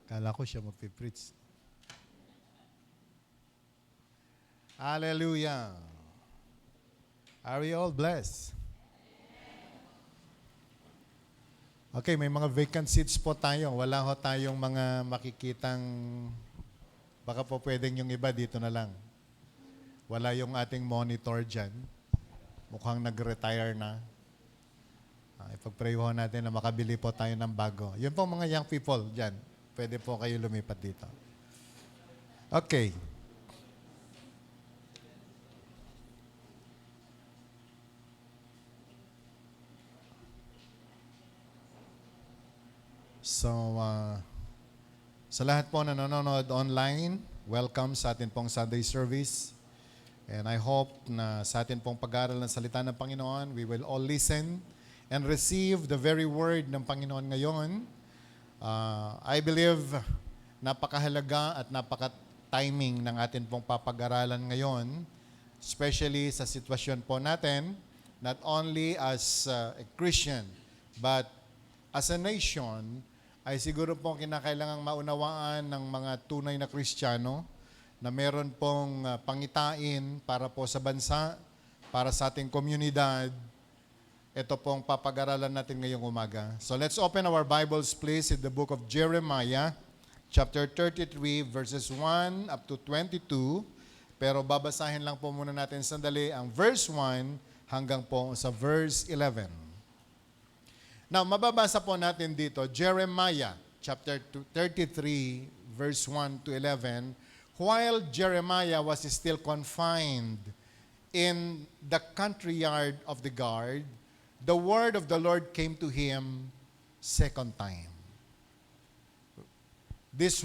Kala ko siya magpipreach. Hallelujah. Are we all blessed? Okay, may mga vacant seats po tayo. Wala ho tayong mga makikitang, baka po pwedeng yung iba dito na lang. Wala yung ating monitor dyan. Mukhang nag-retire na. Ipag-pray ho natin na makabili po tayo ng bago. Yun po mga young people dyan. Pwede po kayo lumipat dito. Okay. So, sa lahat po na nanonood online, welcome sa atin pong Sunday service. And I hope na sa atin pong pag-aaral ng salita ng Panginoon, we will all listen and receive the very word ng Panginoon ngayon. I believe napakahalaga at napaka-timing ng atin pong papag-aralan ngayon, especially sa sitwasyon po natin, not only as a Christian, but as a nation, ay siguro pong kinakailangang maunawaan ng mga tunay na Kristiyano na meron pong pangitain para po sa bansa, para sa ating komunidad. Ito pong papag-aralan natin ngayong umaga. So let's open our Bibles please in the book of Jeremiah, chapter 33, verses 1 up to 22. Pero babasahin lang po muna natin sandali ang verse 1 hanggang po sa verse 11. Now, mababasa po natin dito, Jeremiah, chapter 33, verse 1 to 11. While Jeremiah was still confined in the country yard of the guard, the word of the Lord came to him second time. This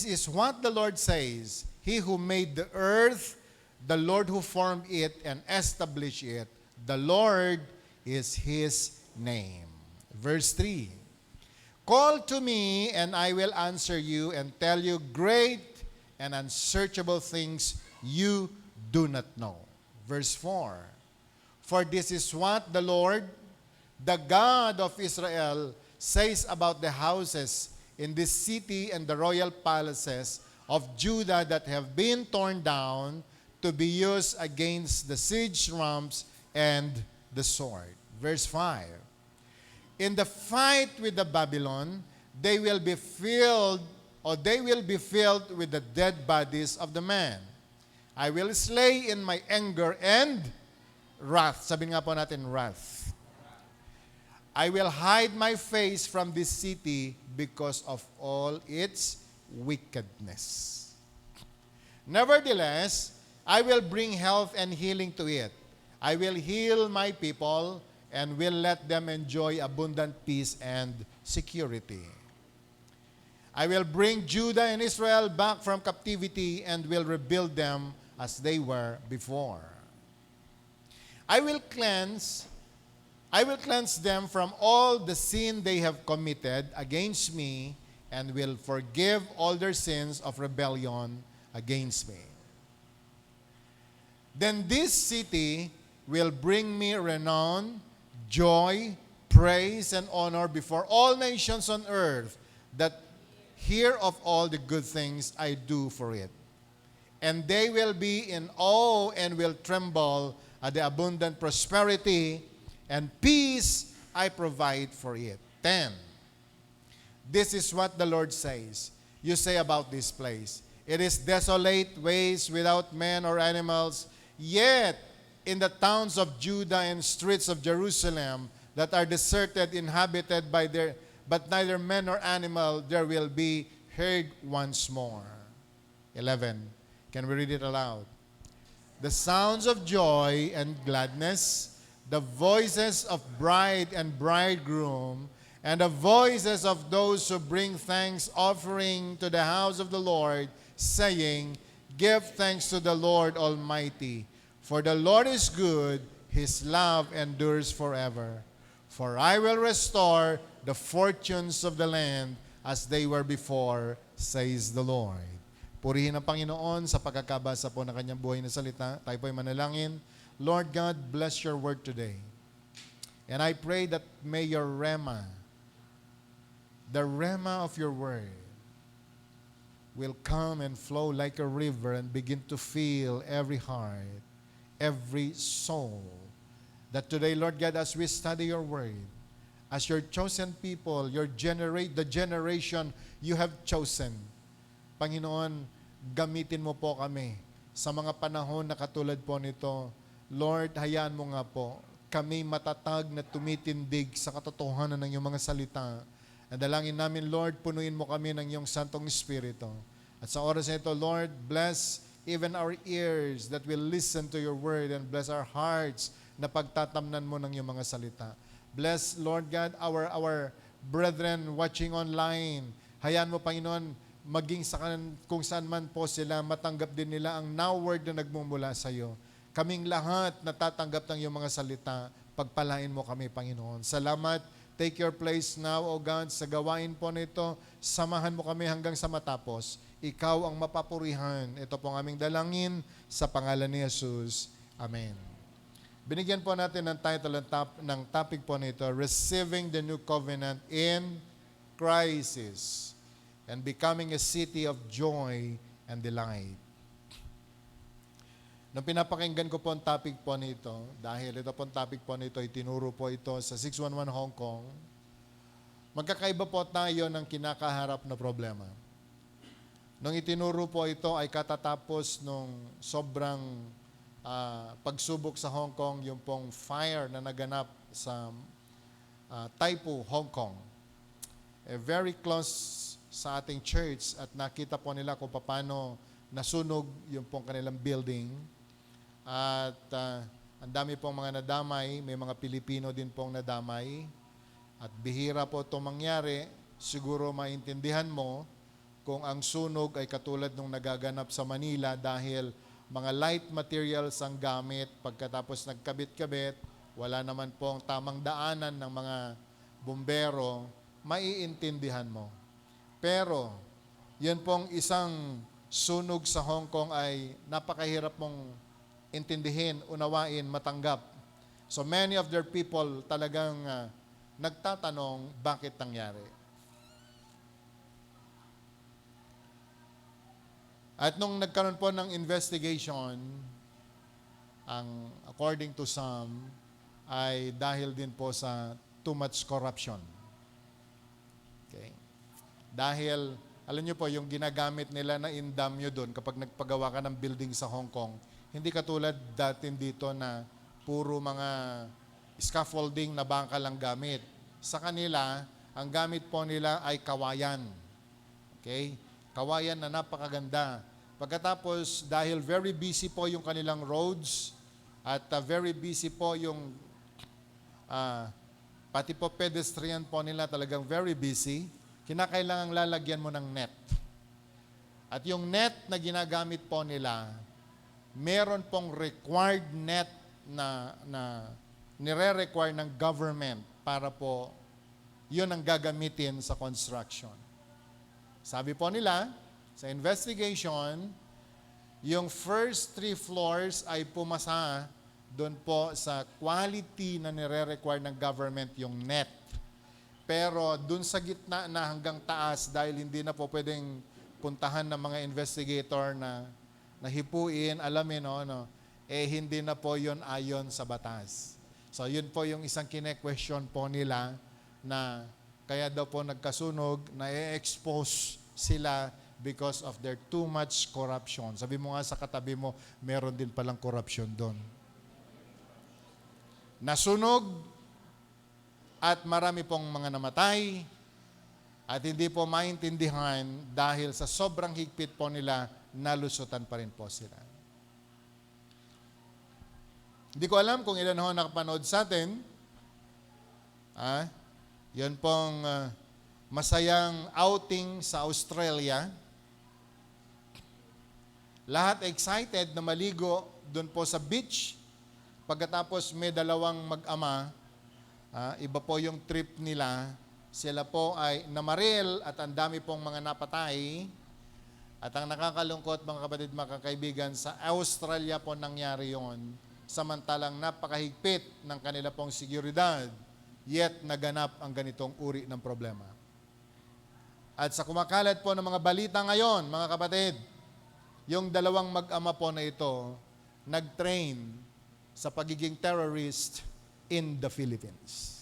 is what the Lord says, He who made the earth, the Lord who formed it and established it, the Lord is His name. Verse 3, call to me and I will answer you and tell you great and unsearchable things you do not know. Verse 4, for this is what the Lord, the God of Israel, says about the houses in this city and the royal palaces of Judah that have been torn down to be used against the siege ramps and the sword. Verse 5, in the fight with the Babylon, they will be filled with the dead bodies of the men. I will slay in my anger and wrath. Sabihin nga po natin, wrath. I will hide my face from this city because of all its wickedness. Nevertheless, I will bring health and healing to it. I will heal my people and will let them enjoy abundant peace and security. I will bring Judah and Israel back from captivity and will rebuild them as they were before. I will cleanse them from all the sin they have committed against me and will forgive all their sins of rebellion against me. Then this city will bring me renown, joy, praise, and honor before all nations on earth that hear of all the good things I do for it. And they will be in awe and will tremble at the abundant prosperity and peace I provide for it. 10. This is what the Lord says. You say about this place, it is desolate, waste, without men or animals, yet in the towns of Judah and streets of Jerusalem that are deserted, inhabited but neither man nor animal, there will be heard once more. 11. Can we read it aloud? The sounds of joy and gladness, the voices of bride and bridegroom, and the voices of those who bring thanks offering to the house of the Lord, saying, give thanks to the Lord Almighty, for the Lord is good, His love endures forever. For I will restore the fortunes of the land as they were before, says the Lord. Purihin ang Panginoon sa pagkakabasa po ng kanyang buhay na salita. Tayo po'y manalangin. Lord God, bless your word today. And I pray that may your rema, the rema of your word, will come and flow like a river and begin to fill every heart, every soul. That today, Lord God, as we study your word, as your chosen people, the generation you have chosen, Panginoon, gamitin mo po kami sa mga panahon na katulad po nito. Lord, hayaan mo nga po kami matatag na tumitindig sa katotohanan ng iyong mga salita. At dalangin namin, Lord, punuin mo kami ng iyong Santong Espiritu. At sa oras na ito, Lord, bless even our ears that will listen to your word, and bless our hearts na pagtatamnan mo ng iyong mga salita. Bless, Lord God, our brethren watching online. Hayaan mo, Panginoon, maging kung saan man po sila, matanggap din nila ang now word na nagmumula sa iyo. Kaming lahat natatanggap ng iyong mga salita, pagpalain mo kami, Panginoon. Salamat. Take your place now, O God, sa gawain po nito. Samahan mo kami hanggang sa matapos. Ikaw ang mapapurihan. Ito po ang aming dalangin sa pangalan ni Jesus. Amen. Binigyan po natin ng title ng topic po nito, Receiving the New Covenant in Crisis and Becoming a City of Joy and Delight. Nung pinapakinggan ko po ang topic po nito, dahil ito po ang topic po nito, itinuro po ito sa 611 Hong Kong, magkakaiba po tayo ng kinakaharap na problema. Nung itinuro po ito ay katatapos nung sobrang pagsubok sa Hong Kong, yung pong fire na naganap sa Tai Po, Hong Kong. Very close sa ating church at nakita po nila kung paano nasunog yung pong kanilang building. At ang dami pong mga nadamay, may mga Pilipino din pong nadamay. At bihira po itong mangyari, siguro maintindihan mo kung ang sunog ay katulad nung nagaganap sa Manila dahil mga light materials ang gamit, pagkatapos nagkabit-kabit, wala naman pong tamang daanan ng mga bumbero, maiintindihan mo. Pero, yun pong isang sunog sa Hong Kong ay napakahirap mong intindihin, unawain, matanggap. So many of their people talagang nagtatanong bakit nangyari. At nung nagkaroon po ng investigation, according to some, ay dahil din po sa too much corruption. Okay? Dahil, alam niyo po, yung ginagamit nila na indamyo doon kapag nagpagawa ka ng building sa Hong Kong, hindi katulad datin dito na puro mga scaffolding na bangka lang gamit. Sa kanila, ang gamit po nila ay kawayan. Okay? Kawayan na napakaganda. Pagkatapos, dahil very busy po yung kanilang roads at very busy po yung pati po pedestrian po nila talagang very busy, kinakailangang lalagyan mo ng net. At yung net na ginagamit po nila, meron pong required net na nire-require ng government para po yun ang gagamitin sa construction. Sabi po nila, sa investigation, yung first 3 floors ay pumasa doon po sa quality na nire-require ng government yung net. Pero doon sa gitna na hanggang taas, dahil hindi na po pwedeng puntahan ng mga investigator na hipuin, alamin, hindi na po yun ayon sa batas. So yun po yung isang kine-question po nila na kaya daw po nagkasunog, na-expose sila because of their too much corruption. Sabi mo nga sa katabi mo, meron din palang corruption doon. Nasunog at marami pong mga namatay at hindi po maintindihan dahil sa sobrang higpit po nila, nalusutan pa rin po sila. Hindi ko alam kung ilan ho nakapanood sa atin. Yan pong masayang outing sa Australia. Lahat excited na maligo doon po sa beach. Pagkatapos may dalawang mag-ama, iba po yung trip nila. Sila po ay namaril at ang dami pong mga napatay. At ang nakakalungkot, mga kapatid, mga kaibigan, sa Australia po nangyari yon. Samantalang napakahigpit ng kanila pong seguridad, yet naganap ang ganitong uri ng problema. At sa kumakalat po ng mga balita ngayon, mga kapatid, yung dalawang mag-ama po na ito, nag-train sa pagiging terrorist in the Philippines.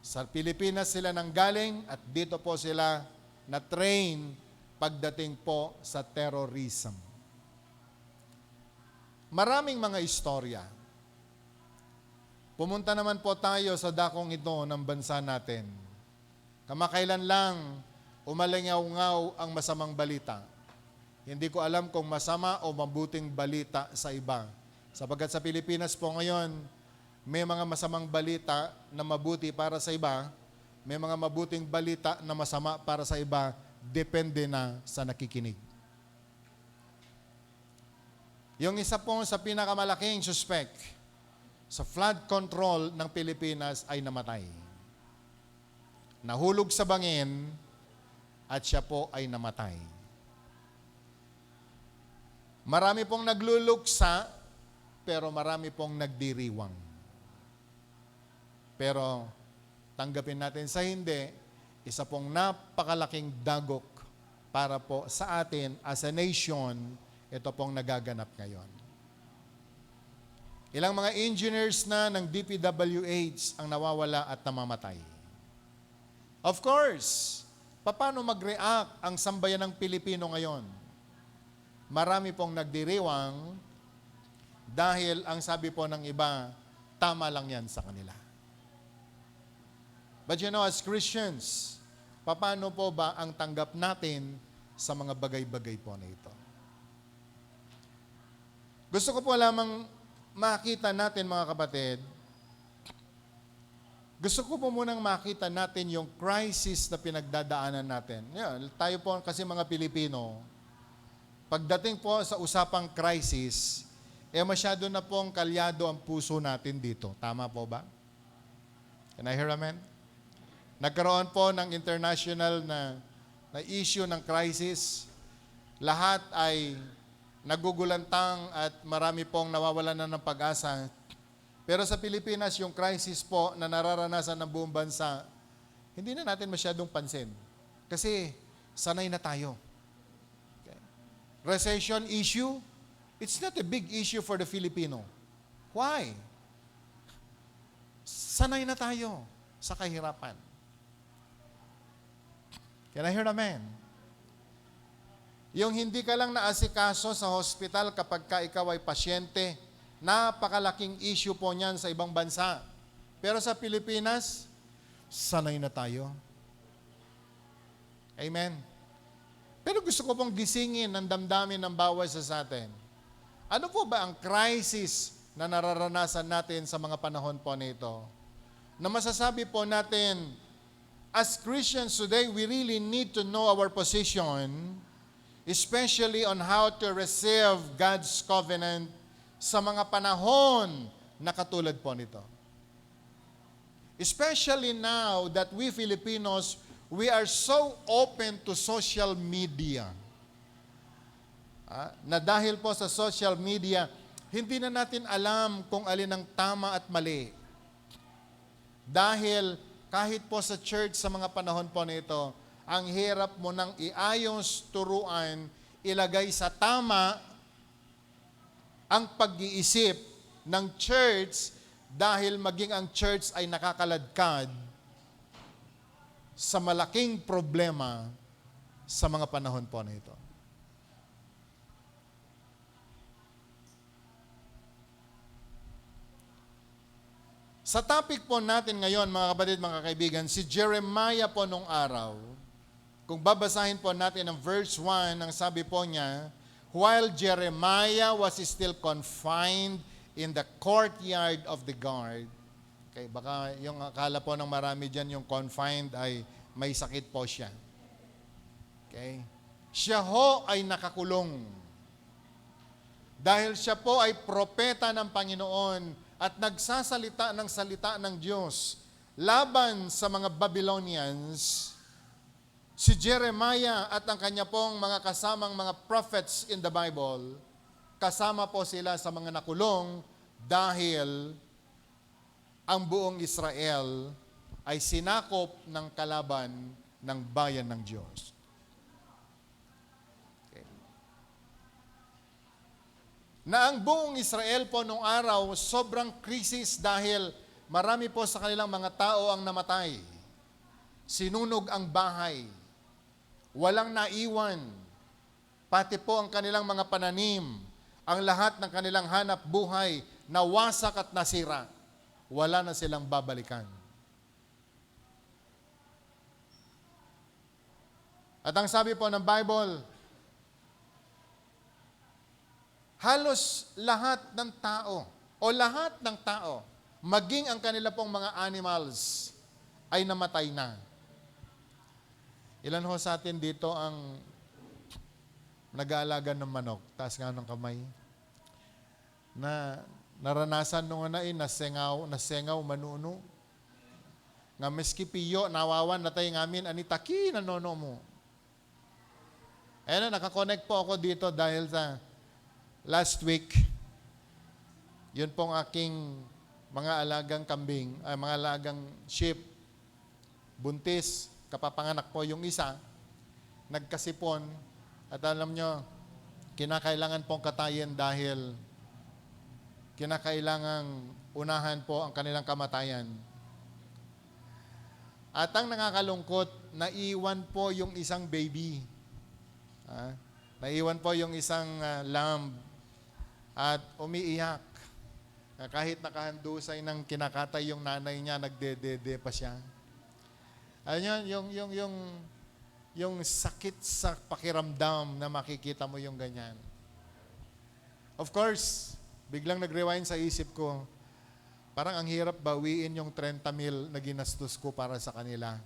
Sa Pilipinas sila nanggaling at dito po sila na-train pagdating po sa terrorism. Maraming mga istorya. Pumunta naman po tayo sa dakong ito ng bansa natin. Kamakailan lang, umalingaw-ngaw ang masamang balita. Hindi ko alam kung masama o mabuting balita sa iba. Sapagkat sa Pilipinas po ngayon, may mga masamang balita na mabuti para sa iba, may mga mabuting balita na masama para sa iba, depende na sa nakikinig. Yung isa po sa pinakamalaking suspect sa flood control ng Pilipinas ay namatay. Nahulog sa bangin at siya po ay namatay. Marami pong nagluluksa, pero marami pong nagdiriwang. Pero tanggapin natin sa hindi, isa pong napakalaking dagok para po sa atin as a nation, ito pong nagaganap ngayon. Ilang mga engineers na ng DPWH ang nawawala at namamatay. Of course, paano mag-react ang sambayan ng Pilipino ngayon? Marami pong nagdiriwang dahil ang sabi po ng iba, tama lang yan sa kanila. But you know, as Christians, paano po ba ang tanggap natin sa mga bagay-bagay po na ito? Gusto ko po lamang makita natin, mga kapatid, gusto ko po munang makita natin yung crisis na pinagdadaanan natin. Yan, tayo po kasi mga Pilipino, pagdating po sa usapang crisis, masyado na pong kalyado ang puso natin dito. Tama po ba? Can I hear amen? Nagkaroon po ng international na issue ng crisis. Lahat ay nagugulantang at marami pong nawawalan na ng pag-asa. Pero sa Pilipinas, yung crisis po na nararanasan ng buong bansa, hindi na natin masyadong pansin. Kasi sanay na tayo. Okay. Recession issue, it's not a big issue for the Filipino. Why? Sanay na tayo sa kahirapan. Can I hear amen? Yung hindi ka lang naasikaso sa hospital kapag ka ikaw ay pasyente, napakalaking issue po niyan sa ibang bansa. Pero sa Pilipinas, sanay na tayo. Amen. Pero gusto ko pong gisingin ang damdamin ng bawat isa sa atin. Ano po ba ang crisis na nararanasan natin sa mga panahon po nito? Na masasabi po natin, as Christians today, we really need to know our position, especially on how to receive God's covenant sa mga panahon na katulad po nito. Especially now that we Filipinos, we are so open to social media. Na dahil po sa social media, hindi na natin alam kung alin ang tama at mali. Dahil kahit po sa church sa mga panahon po nito, ang hirap mo nang iayos, turuan, ilagay sa tama ang pag-iisip ng church dahil maging ang church ay nakakaladkad sa malaking problema sa mga panahon po nito. Sa topic po natin ngayon, mga kapatid, mga kaibigan, si Jeremiah po nung araw, kung babasahin po natin ang verse 1, ang sabi po niya, while Jeremiah was still confined in the courtyard of the guard. Okay, baka yung akala po ng marami dyan, yung confined ay may sakit po siya. Okay? Siya ho ay nakakulong. Dahil siya po ay propeta ng Panginoon at nagsasalita ng salita ng Diyos laban sa mga Babylonians, si Jeremiah at ang kanya pong mga kasamang mga prophets in the Bible, kasama po sila sa mga nakulong dahil ang buong Israel ay sinakop ng kalaban ng bayan ng Diyos. Okay. Na ang buong Israel po nung araw, sobrang krisis dahil marami po sa kanilang mga tao ang namatay. Sinunog ang bahay. Walang naiwan. Pati po ang kanilang mga pananim, ang lahat ng kanilang hanap buhay, nawasak at nasira. Wala na silang babalikan. At ang sabi po ng Bible, halos lahat ng tao, o lahat ng tao, maging ang kanila pong mga animals, ay namatay na. Ilan ho sa atin dito ang nag-aalaga ng manok? Taas nga ng kamay. Na naranasan nung nasengaw, manuno. Nga meski piyo, nawawan natay ngamin, anitaki, nanono mo. Nakakonect po ako dito dahil sa last week, yun pong aking mga alagang kambing, mga alagang sheep, buntis, kapapanganak po yung isa, nagkasipon, at alam nyo, kinakailangan pong katayin dahil kinakailangang unahan po ang kanilang kamatayan. At ang nakakalungkot, naiwan po yung isang baby. Naiwan po yung isang lamb at umiiyak. Kahit nakahandusay ng kinakatay yung nanay niya, nagdedede pa siya. Alam nyo, yung sakit sa pakiramdam na makikita mo yung ganyan. Of course, biglang nag-rewind sa isip ko, parang ang hirap bawiin yung 30,000 na ginastos ko para sa kanila.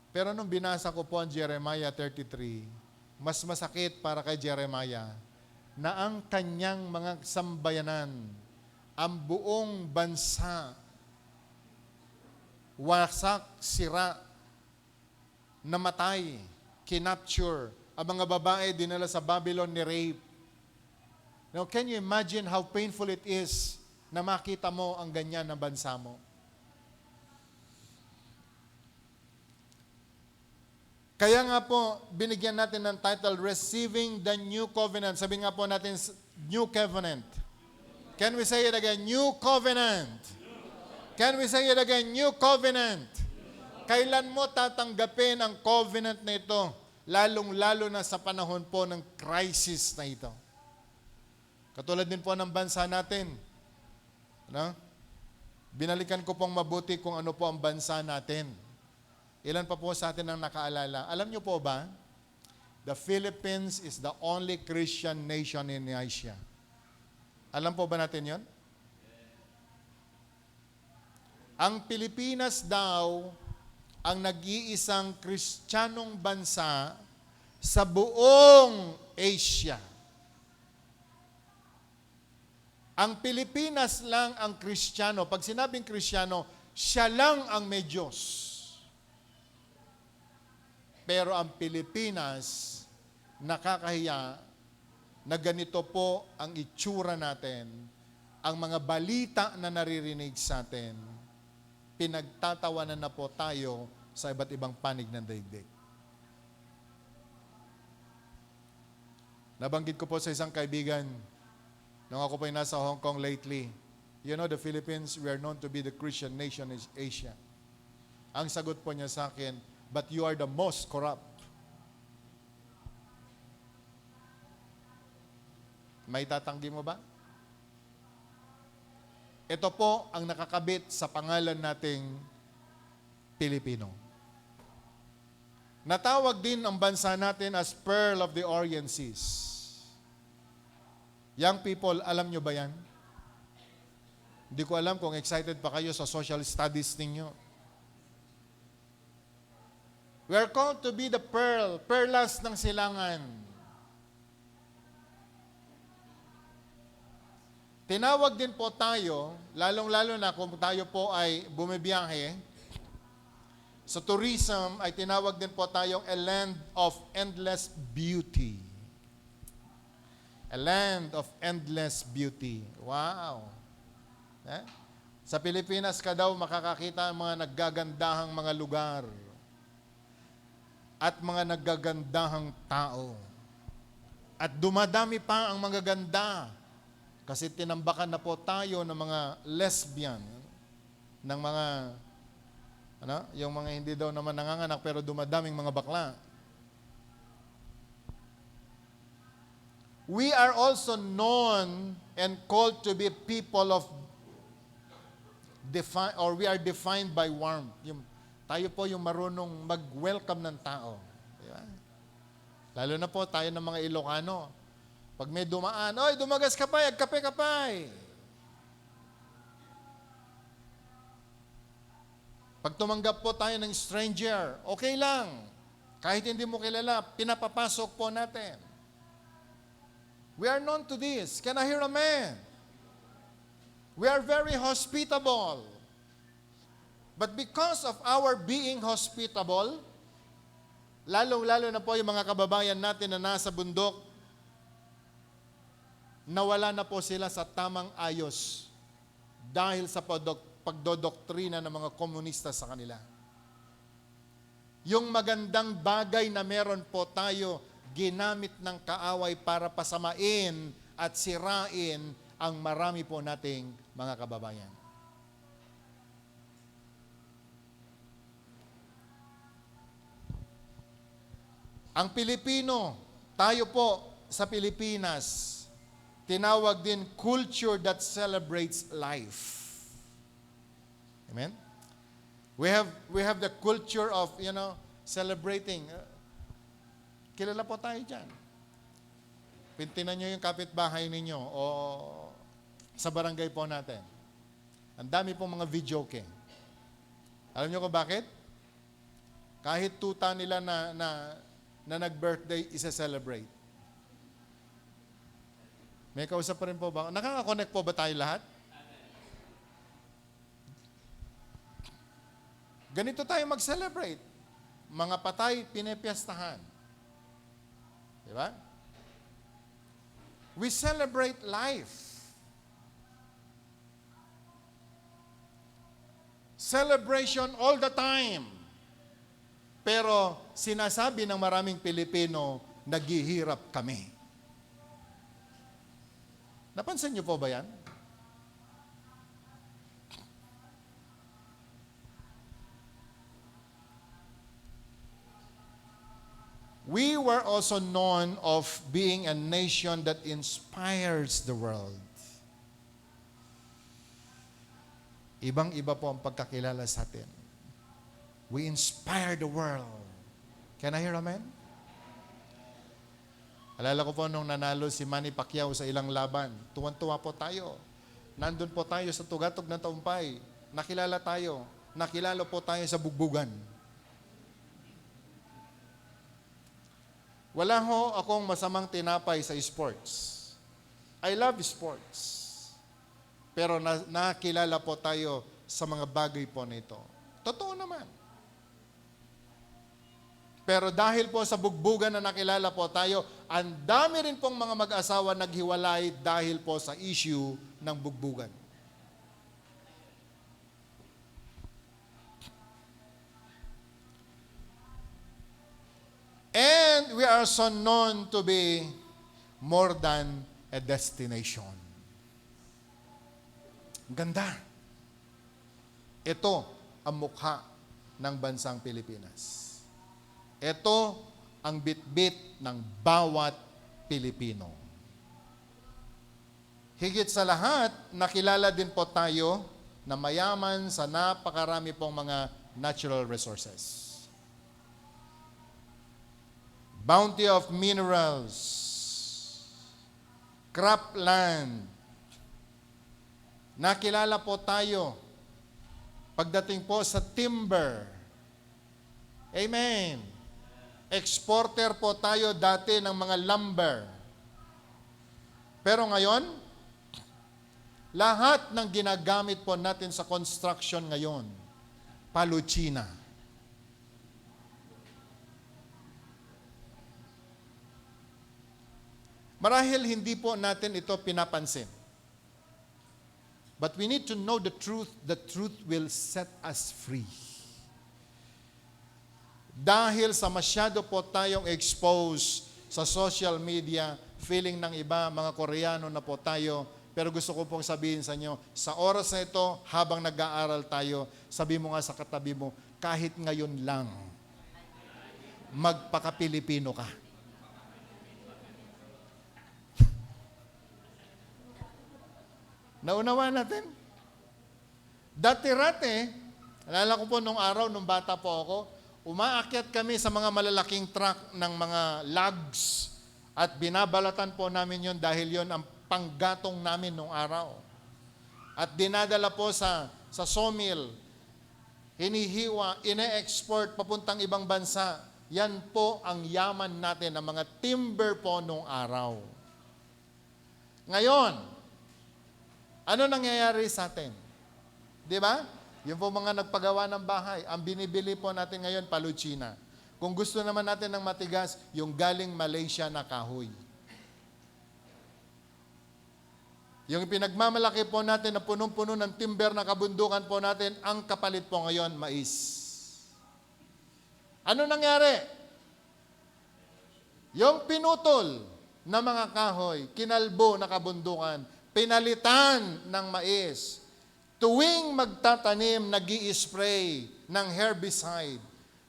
Pero nung binasa ko po ang Jeremiah 33, mas masakit para kay Jeremiah na ang kanyang mga sambayanan, ang buong bansa, wasak, sira, namatay, kinapture, ang mga babae dinala sa Babylon ni rape. Now, can you imagine how painful it is na makita mo ang ganyan na bansa mo? Kaya nga po, binigyan natin ng title, Receiving the New Covenant. Sabi nga po natin, New Covenant. Can we say it again? New Covenant. Can we say it again? New Covenant. Kailan mo tatanggapin ang covenant na ito? Lalong-lalo na sa panahon po ng crisis na ito. Katulad din po ng bansa natin. No? Binalikan ko pong mabuti kung ano po ang bansa natin. Ilan pa po sa atin ang nakaalala? Alam niyo po ba, the Philippines is the only Christian nation in Asia. Alam po ba natin yon? Ang Pilipinas daw ang nag-iisang Kristiyanong bansa sa buong Asia. Ang Pilipinas lang ang Kristiyano. Pag sinabing Kristiyano, siya lang ang may Diyos. Pero ang Pilipinas, nakakahiya na ganito po ang itsura natin, ang mga balita na naririnig sa atin, pinagtatawanan na po tayo sa iba't ibang panig ng daigdig. Nabanggit ko po sa isang kaibigan, nung ako po ay nasa Hong Kong lately, you know, the Philippines, we are known to be the Christian nation in Asia. Ang sagot po niya sa akin, but you are the most corrupt. May tatanggi mo ba? Ito po ang nakakabit sa pangalan nating Pilipino. Natawag din ang bansa natin as Pearl of the Orient Seas. Young people, alam nyo ba yan? Hindi ko alam kung excited pa kayo sa social studies ninyo. We are called to be the pearl, perlas ng silangan. Tinawag din po tayo, lalong-lalo na kung tayo po ay bumibiyahe, sa tourism ay tinawag din po tayong a land of endless beauty. A land of endless beauty. Wow. Sa Pilipinas ka daw makakakita ng mga naggagandahang mga lugar at mga naggagandahang tao. At dumadami pa ang mga ganda kasi tinambakan na po tayo ng mga lesbian, ng mga, yung mga hindi daw naman nanganganak pero dumadaming mga bakla. We are also known and called to be people of we are defined by warmth. Tayo po yung marunong mag-welcome ng tao. Diba? Lalo na po tayo ng mga Ilocano. Pag may dumaan, oy, dumagas ka pa, agkape ka pa. Pag tumanggap po tayo ng stranger, okay lang. Kahit hindi mo kilala, pinapapasok po natin. We are known to this. Can I hear amen? We are very hospitable. But because of our being hospitable, lalong-lalo na po yung mga kababayan natin na nasa bundok, nawala na po sila sa tamang ayos dahil sa pagdodoktrina ng mga komunista sa kanila. Yung magandang bagay na meron po tayo, ginamit ng kaaway para pasamain at sirain ang marami po nating mga kababayan. Ang Pilipino, tayo po sa Pilipinas, tinawag din culture that celebrates life. Amen? We have the culture of, celebrating. Kilala po tayo dyan. Pintinan nyo yung kapitbahay ninyo o sa barangay po natin. Ang dami pong mga videoke. Alam nyo kung bakit? Kahit tuta nila na nag-birthday, isa-celebrate. May kausap pa rin po ba? Nakaka-connect po ba tayo lahat? Ganito tayo mag-celebrate. Mga patay, pinepiyastahan. Diba? We celebrate life. Celebration all the time. Pero sinasabi ng maraming Pilipino, naghihirap kami. Napansin niyo po ba yan? We were also known of being a nation that inspires the world. Ibang-iba po ang pagkakilala sa atin. We inspire the world. Can I hear amen? Alala ko po nung nanalo si Manny Pacquiao sa ilang laban. Tuwan-tuwa po tayo. Nandun po tayo sa tugatog ng tagumpay. Nakilala tayo. Nakilala po tayo sa bugbugan. Wala ho akong masamang tinapay sa sports. I love sports. Pero nakilala po tayo sa mga bagay po nito. Totoo naman. Pero dahil po sa bugbugan na nakilala po tayo, ang dami rin pong mga mag-asawa naghiwalay dahil po sa issue ng bugbugan. And we are so known to be more than a destination. Ganda. Ito ang mukha ng bansang Pilipinas. Ito ang bitbit ng bawat Pilipino. Higit sa lahat, nakilala din po tayo na mayaman sa napakarami pong mga natural resources. Bounty of minerals, cropland. Nakilala po tayo pagdating po sa timber. Amen. Exporter po tayo dati ng mga lumber. Pero ngayon, lahat ng ginagamit po natin sa construction ngayon, paluchina. Marahil hindi po natin ito pinapansin. But we need to know the truth. The truth will set us free. Dahil sa masyado po tayong exposed sa social media, feeling ng iba, mga Koreano na po tayo, pero gusto ko pong sabihin sa inyo, sa oras na ito, habang nag-aaral tayo, sabi mo nga sa katabi mo, kahit ngayon lang, magpaka-Pilipino ka. Naunawa natin? Dati-rate, alala ko po nung araw, nung bata po ako, umaakyat kami sa mga malalaking truck ng mga logs at binabalatan po namin yon dahil yon ang panggatong namin nung araw. At dinadala po sa sawmill, hinihiwa, ine-export papuntang ibang bansa. Yan po ang yaman natin, ang mga timber po nung araw. Ngayon, ano nangyayari sa atin? Di ba? Yung po mga nagpagawa ng bahay, ang binibili po natin ngayon, palutsina. Kung gusto naman natin ng matigas, yung galing Malaysia na kahoy. Yung pinagmamalaki po natin na punong-puno ng timber na kabundukan po natin, ang kapalit po ngayon, mais. Ano nangyari? Yung pinutol na mga kahoy, kinalbo na kabundukan, pinalitan ng mais. Tuwing magtatanim, nag-i-spray ng herbicide,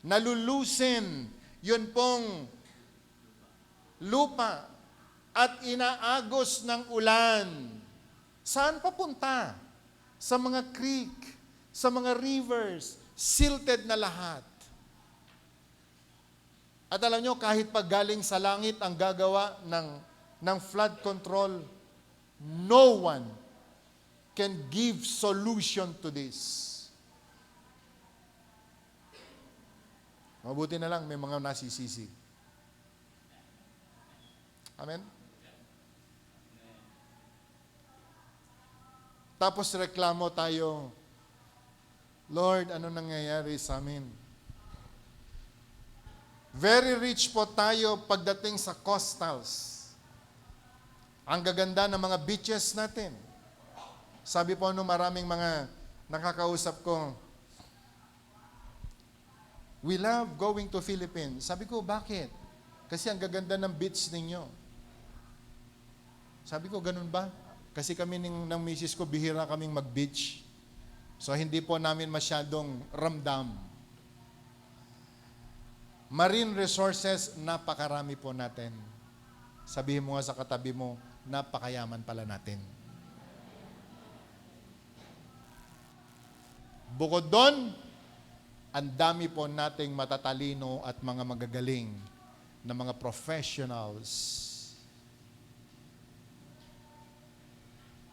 nalulusin yun pong lupa at inaagos ng ulan. Saan papunta? Sa mga creek, sa mga rivers, silted na lahat. At alam nyo, kahit pag galing sa langit ang gagawa ng flood control, no one can give solution to this. Mabuti na lang may mga nasisisi. Amen? Tapos reklamo tayo, Lord, ano nangyayari sa amin? Very rich po tayo pagdating sa coastals. Ang gaganda ng mga beaches natin. Sabi po nung maraming mga nakakausap ko, we love going to Philippines. Sabi ko, bakit? Kasi ang gaganda ng beach ninyo. Sabi ko, ganun ba? Kasi kami ng misis ko, bihira kaming mag-beach. So, hindi po namin masyadong ramdam. Marine resources, napakarami po natin. Sabihin mo nga sa katabi mo, napakayaman pala natin. Bukod doon, ang dami po nating matatalino at mga magagaling na mga professionals.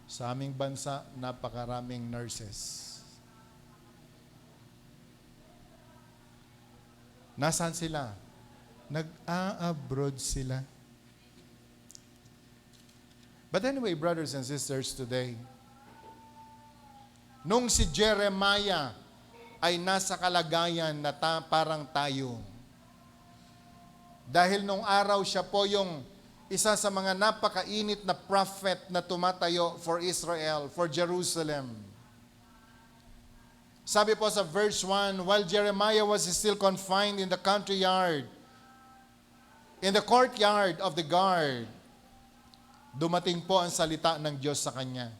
Sa aming bansa, napakaraming nurses. Nasaan sila? Nag-a-abroad sila. But anyway, brothers and sisters, today, nung si Jeremiah ay nasa kalagayan na parang tayo, dahil nung araw siya po yung isa sa mga napakainit na prophet na tumatayo for Israel, for Jerusalem. Sabi po sa verse 1, while Jeremiah was still confined in the country yard, in the courtyard of the guard, dumating po ang salita ng Diyos sa kanya.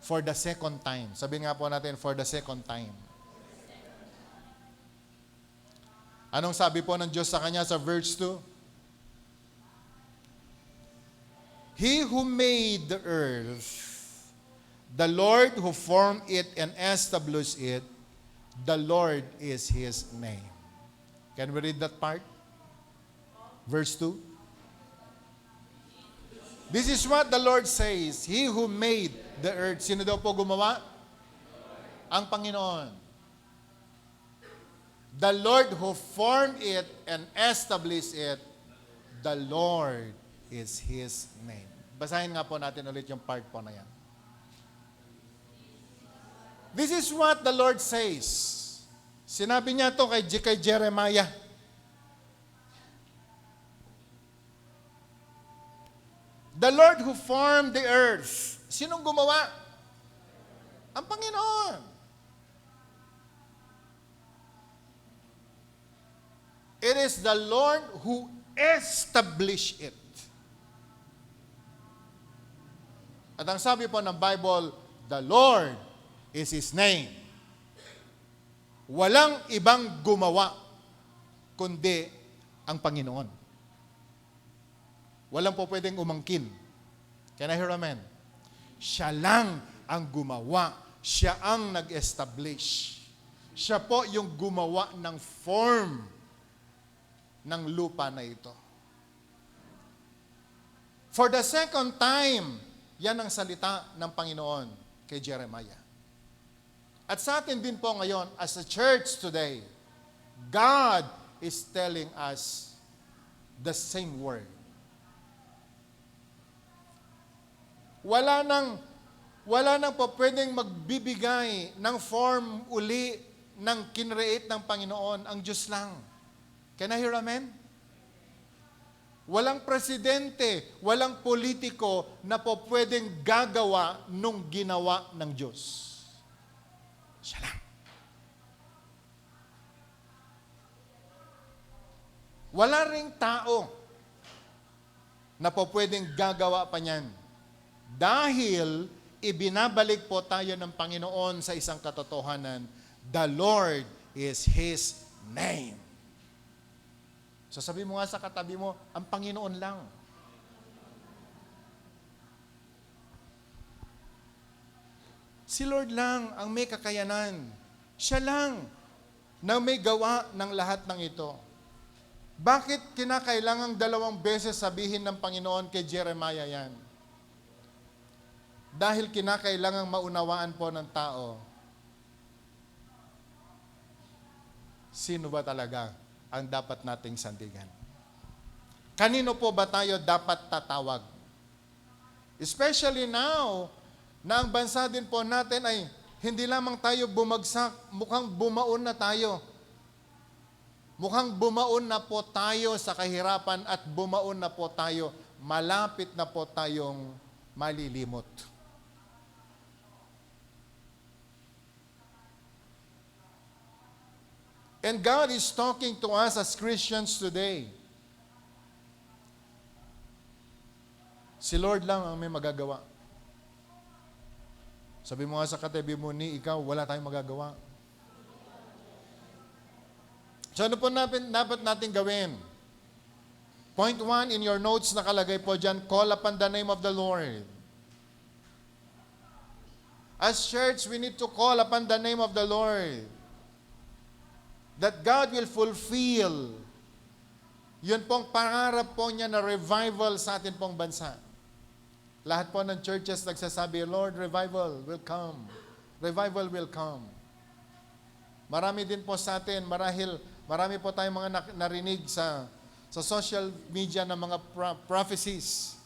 For the second time. Sabi nga po natin, for the second time. Anong sabi po ng Diyos sa kanya sa verse 2? He who made the earth, the Lord who formed it and established it, the Lord is His name. Can we read that part? Verse 2. This is what the Lord says, He who made the earth. Sino daw po gumawa? Ang Panginoon. The Lord who formed it and established it, the Lord is His name. Basahin nga po natin ulit yung part po na yan. This is what the Lord says. Sinabi niya to kay Jeremiah. The Lord who formed the earth. Sinong gumawa? Ang Panginoon. It is the Lord who established it. At ang sabi po ng Bible, the Lord is His name. Walang ibang gumawa kundi ang Panginoon. Walang po pwedeng umangkin. Can I hear amen? Siya lang ang gumawa. Siya ang nag-establish. Siya po yung gumawa ng form ng lupa na ito. For the second time, yan ang salita ng Panginoon kay Jeremiah. At sa atin din po ngayon, as a church today, God is telling us the same word. Wala nang po pwedeng magbibigay ng form uli ng kinreate ng Panginoon, ang Diyos lang. Can I hear amen? Walang presidente, walang politiko na po pwedeng gagawa nung ginawa ng Diyos. Siya lang. Wala ring tao na po pwedeng gagawa pa niyan. Dahil ibinabalik po tayo ng Panginoon sa isang katotohanan, the Lord is His name. So sabi mo nga sa katabi mo, ang Panginoon lang. Si Lord lang ang may kakayanan. Siya lang na may gawa ng lahat ng ito. Bakit kinakailangang 2 beses sabihin ng Panginoon kay Jeremiah yan? Dahil kinakailangang maunawaan po ng tao, sino ba talaga ang dapat nating sandigan? Kanino po ba tayo dapat tatawag? Especially now, na ang bansa din po natin ay hindi lamang tayo bumagsak, mukhang bumaon na tayo. Mukhang bumaon na po tayo sa kahirapan at bumaon na po tayo, malapit na po tayong malilimot. And God is talking to us as Christians today. Si Lord lang ang may magagawa. Sabi mo nga sa katabi mo, ni ikaw, wala tayong magagawa. So ano po dapat natin gawin? Point 1 in your notes nakalagay po dyan, call upon the name of the Lord. As church, we need to call upon the name of the Lord. That God will fulfill. Yun pong pangarap po niya na revival sa atin pong bansa. Lahat po ng churches nagsasabi, Lord, revival will come. Revival will come. Marami din po sa atin, marami po tayong mga narinig sa social media ng mga prophecies.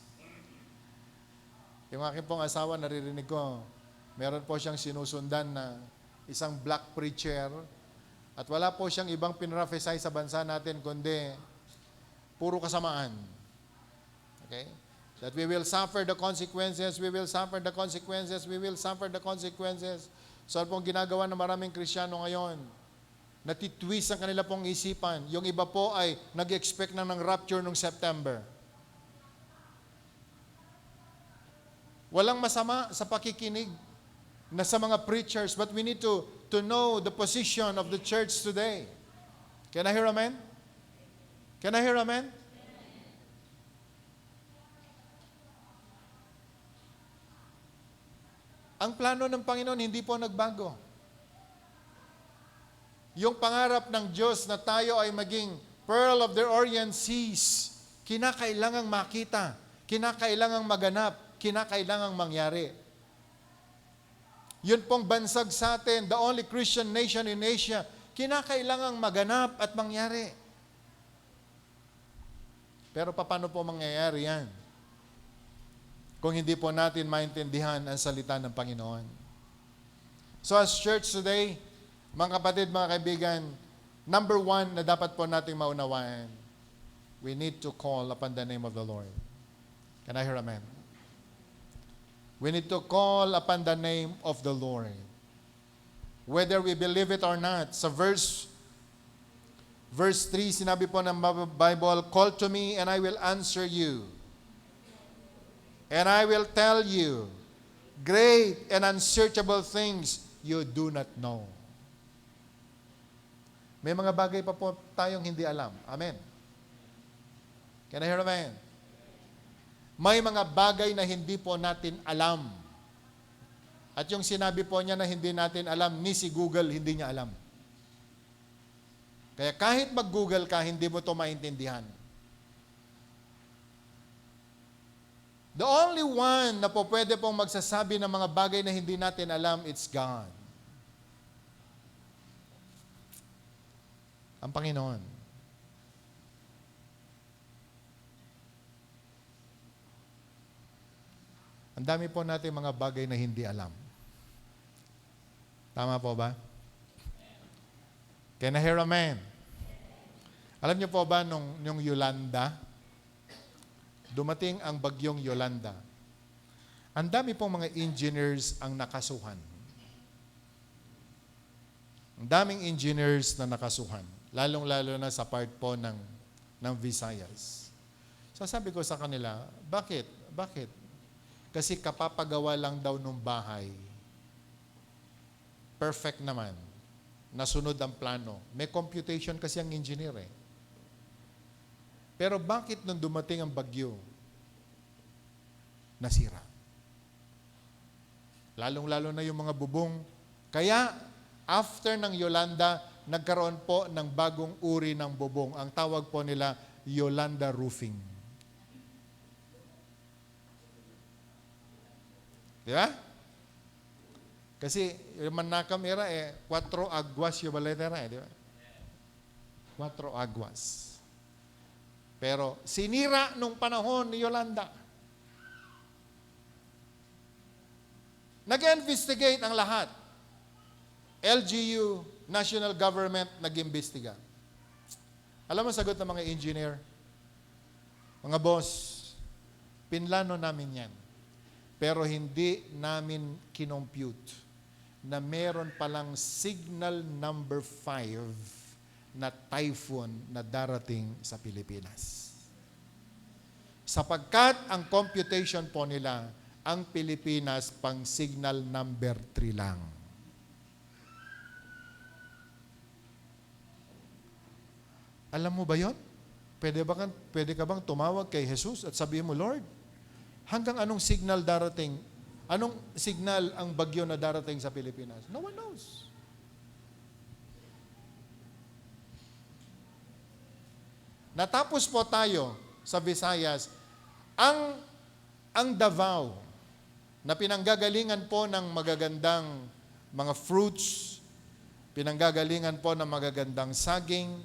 Yung aking pong asawa, naririnig ko, meron po siyang sinusundan na isang black preacher. At wala po siyang ibang pinrophesy sa bansa natin, kundi puro kasamaan. Okay? That we will suffer the consequences, we will suffer the consequences, we will suffer the consequences. So pong ginagawa ng maraming Kristiyano ngayon, natitwist ang kanila pong isipan. Yung iba po ay nag-expect na ng rapture noong September. Walang masama sa pakikinig na sa mga preachers, but we need to know the position of the church today. Can I hear amen? Can I hear amen? Ang plano ng Panginoon hindi po nagbago. Yung pangarap ng Diyos na tayo ay maging pearl of the Orient Seas, kinakailangang makita, kinakailangang maganap, kinakailangang mangyari. Yun pong bansag sa atin, the only Christian nation in Asia, kinakailangang maganap at mangyari. Pero paano po mangyayari yan? Kung hindi po natin maintindihan ang salita ng Panginoon. So as church today, mga kapatid, mga kaibigan, number 1 na dapat po nating maunawaan, we need to call upon the name of the Lord. Can I hear amen? We need to call upon the name of the Lord. Whether we believe it or not. Sa verse 3, sinabi po ng Bible, "Call to me and I will answer you. And I will tell you great and unsearchable things you do not know." May mga bagay pa po tayong hindi alam. Amen. Can I hear amen? May mga bagay na hindi po natin alam. At yung sinabi po niya na hindi natin alam, ni si Google hindi niya alam. Kaya kahit mag-Google ka, hindi mo to maintindihan. The only one na po pwede pong magsasabi ng mga bagay na hindi natin alam, it's God. Ang Panginoon. Ang dami po natin mga bagay na hindi alam. Tama po ba? Can I hear amen? Alam niyo po ba nung Yolanda, dumating ang bagyong Yolanda, ang dami pong mga engineers ang nakasuhan. Ang daming engineers na nakasuhan, lalong-lalo na sa part po ng Visayas. So sabi ko sa kanila, bakit? Kasi kapapagawa lang daw ng bahay, perfect naman, nasunod ang plano. May computation kasi ang engineer eh. Pero bakit nung dumating ang bagyo, nasira? Lalong-lalo na yung mga bubong. Kaya, after ng Yolanda, nagkaroon po ng bagong uri ng bubong. Ang tawag po nila, Yolanda Roofing. Di ba? Kasi, yung manakam era, 4 agwas yung baletera, di ba? 4 agwas. Pero, sinira nung panahon ni Yolanda. Nag-investigate ang lahat. LGU, national government, nag-imbestiga. Alam mo, sagot ng mga engineer, mga boss, pinlano namin yan. Pero hindi namin kinompute na meron palang signal number 5 na typhoon na darating sa Pilipinas. Sapagkat ang computation po nila, ang Pilipinas pang signal number 3 lang. Alam mo ba yon? Pwede ka bang tumawag kay Jesus at sabihin mo, Lord, hanggang anong signal darating? Anong signal ang bagyo na darating sa Pilipinas? No one knows. Natapos po tayo sa Visayas, ang Davao, na pinanggagalingan po ng magagandang mga fruits, pinanggagalingan po ng magagandang saging.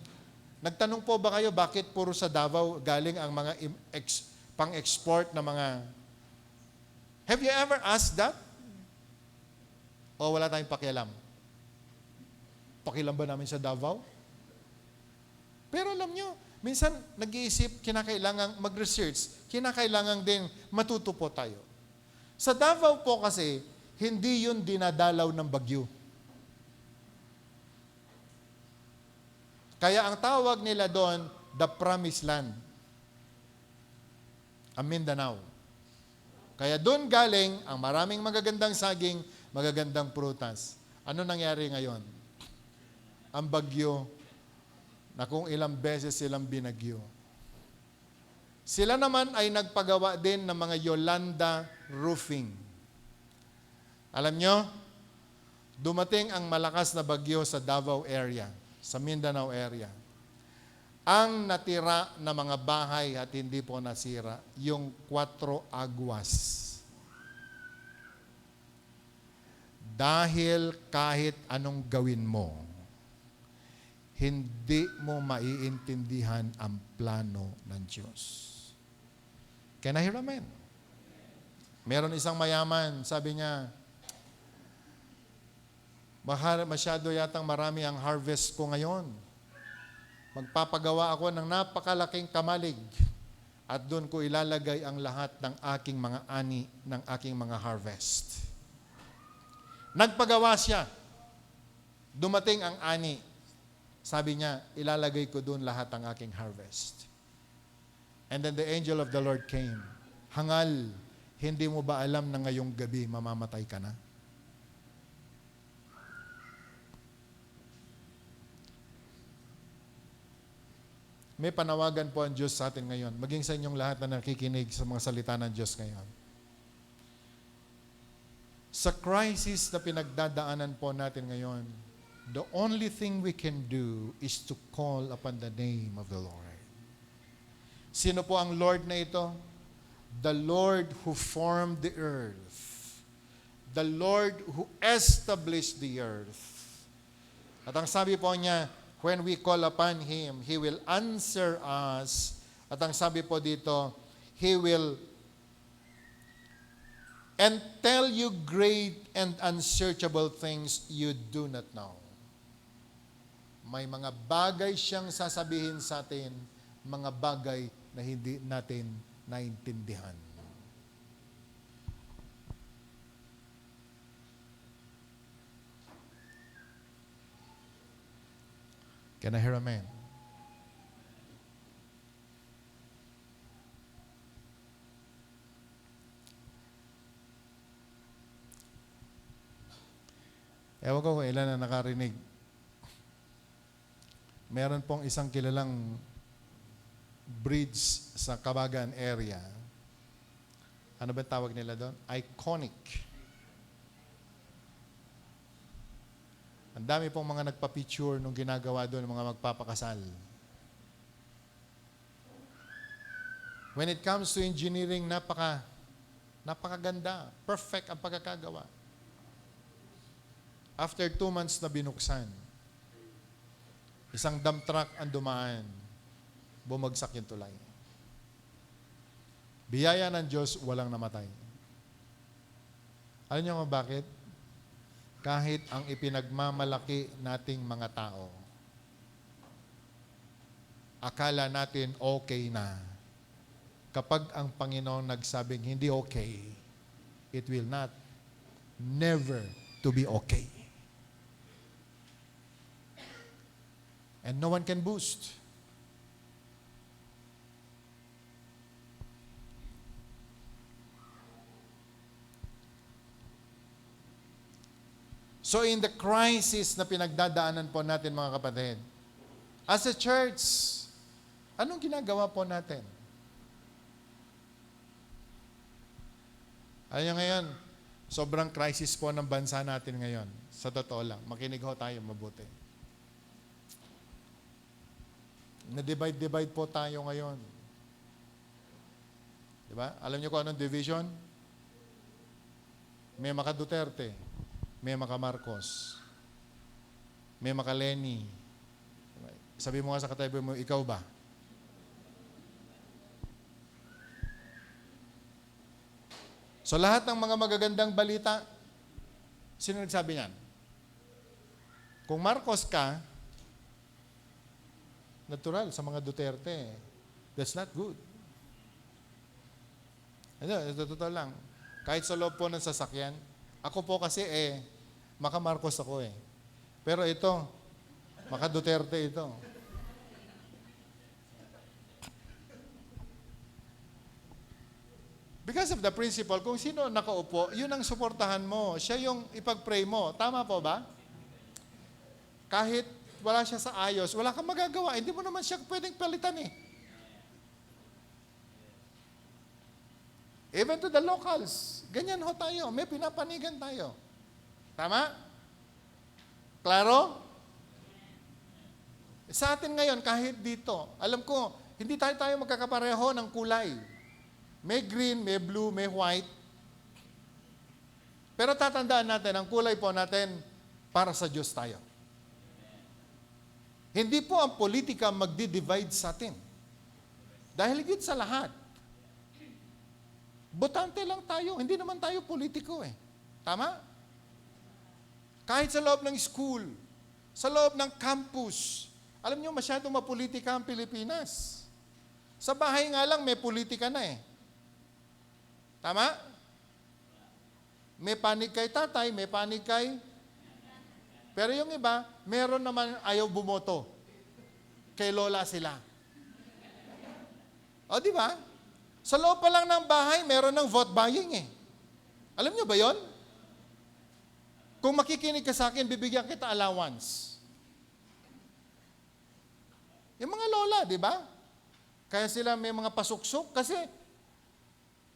Nagtanong po ba kayo bakit puro sa Davao galing ang mga pang-export na mga... Have you ever asked that? O wala tayong pakialam? Pakialam ba namin sa Davao? Pero alam nyo, minsan nag-iisip, kinakailangang mag-research, kinakailangang din matuto po tayo. Sa Davao po kasi, hindi yun dinadalaw ng bagyo. Kaya ang tawag nila doon, the Promised Land. Ang Mindanao. Kaya doon galing ang maraming magagandang saging, magagandang prutas. Ano nangyari ngayon? Ang bagyo na kung ilang beses silang binagyo. Sila naman ay nagpagawa din ng mga Yolanda Roofing. Alam nyo, dumating ang malakas na bagyo sa Davao area, sa Mindanao area. Ang natira na mga bahay at hindi po nasira, yung 4 agwas. Dahil kahit anong gawin mo, hindi mo maiintindihan ang plano ng Diyos. Can I hear amen? Meron isang mayaman, sabi niya, masyado yatang marami ang harvest ko ngayon. Magpapagawa ako ng napakalaking kamalig At doon ko ilalagay ang lahat ng aking mga ani, ng aking mga harvest. Nagpagawa siya. Dumating ang ani. Sabi niya, ilalagay ko doon lahat ng aking harvest. And then the angel of the Lord came. Hangal, hindi mo ba alam na ngayong gabi mamamatay ka na? May panawagan po ang Diyos sa atin ngayon. Maging sa inyong lahat na nakikinig sa mga salita ng Diyos ngayon. Sa crisis na pinagdadaanan po natin ngayon, the only thing we can do is to call upon the name of the Lord. Sino po ang Lord na ito? The Lord who formed the earth. The Lord who established the earth. At ang sabi po niya, when we call upon Him, He will answer us. At ang sabi po dito, He will and tell you great and unsearchable things you do not know. May mga bagay siyang sasabihin sa atin, mga bagay na hindi natin naintindihan. Can I hear amen? Ewan ko kung ilan na nakarinig. Meron pong isang kilalang bridge sa Kabagan area. Ano ba tawag nila doon? Iconic. Ang dami pong mga nagpa-picture nung ginagawa doon, mga magpapakasal. When it comes to engineering, napakaganda. Perfect ang pagkakagawa. After 2 months na binuksan, isang dump truck ang dumaan, bumagsak yung tulay. Biyaya ng Diyos, walang namatay. Alam niyo kung bakit? Kahit ang ipinagmamalaki nating mga tao, akala natin okay na. Kapag ang Panginoon nagsabing hindi okay, it will not, never to be okay. And no one can boost. So in the crisis na pinagdadaanan po natin mga kapatid, as a church, anong ginagawa po natin? Ayan ngayon, sobrang crisis po ng bansa natin ngayon. Sa totoo lang, makinig ho tayo mabuti. Na-divide po tayo ngayon. Diba? Alam niyo kung anong division? May maka Duterte, may maka Marcos, may maka Lenny. Sabi mo nga sa katabi mo, ikaw ba? So lahat ng mga magagandang balita, sino nagsabi niyan? Kung Marcos ka, natural sa mga Duterte. That's not good. Ito, totoo lang. Kahit sa loob po ng sasakyan, ako po kasi maka Marcos ako eh. Pero ito, maka Duterte ito. Because of the principle, kung sino nakaupo, yun ang suportahan mo. Siya yung ipag-pray mo. Tama po ba? Kahit wala siya sa ayos, wala kang magagawa. Hindi mo naman siya pwedeng palitan eh. Even to the locals. Ganyan ho tayo. May pinapanigan tayo. Tama? Klaro? Sa atin ngayon, kahit dito, alam ko, hindi tayo magkakapareho ng kulay. May green, may blue, may white. Pero tatandaan natin, ang kulay po natin, para sa Diyos tayo. Hindi po ang politika magdi-divide sa atin. Dahil higit sa lahat, botante lang tayo. Hindi naman tayo politiko eh. Tama? Kahit sa loob ng school, sa loob ng campus, alam niyo masyadong mapolitika ang Pilipinas. Sa bahay nga lang, may politika na eh. Tama? May panig kay tatay, may panig kay... Pero yung iba, meron naman ayaw bumoto. Kay lola sila. O, di ba? Sa loob pa lang ng bahay, meron ng vote buying eh. Alam nyo ba yon? Kung makikinig ka sa akin, bibigyan kita allowance. Yung mga lola, di ba? Kaya sila may mga pasuksok kasi.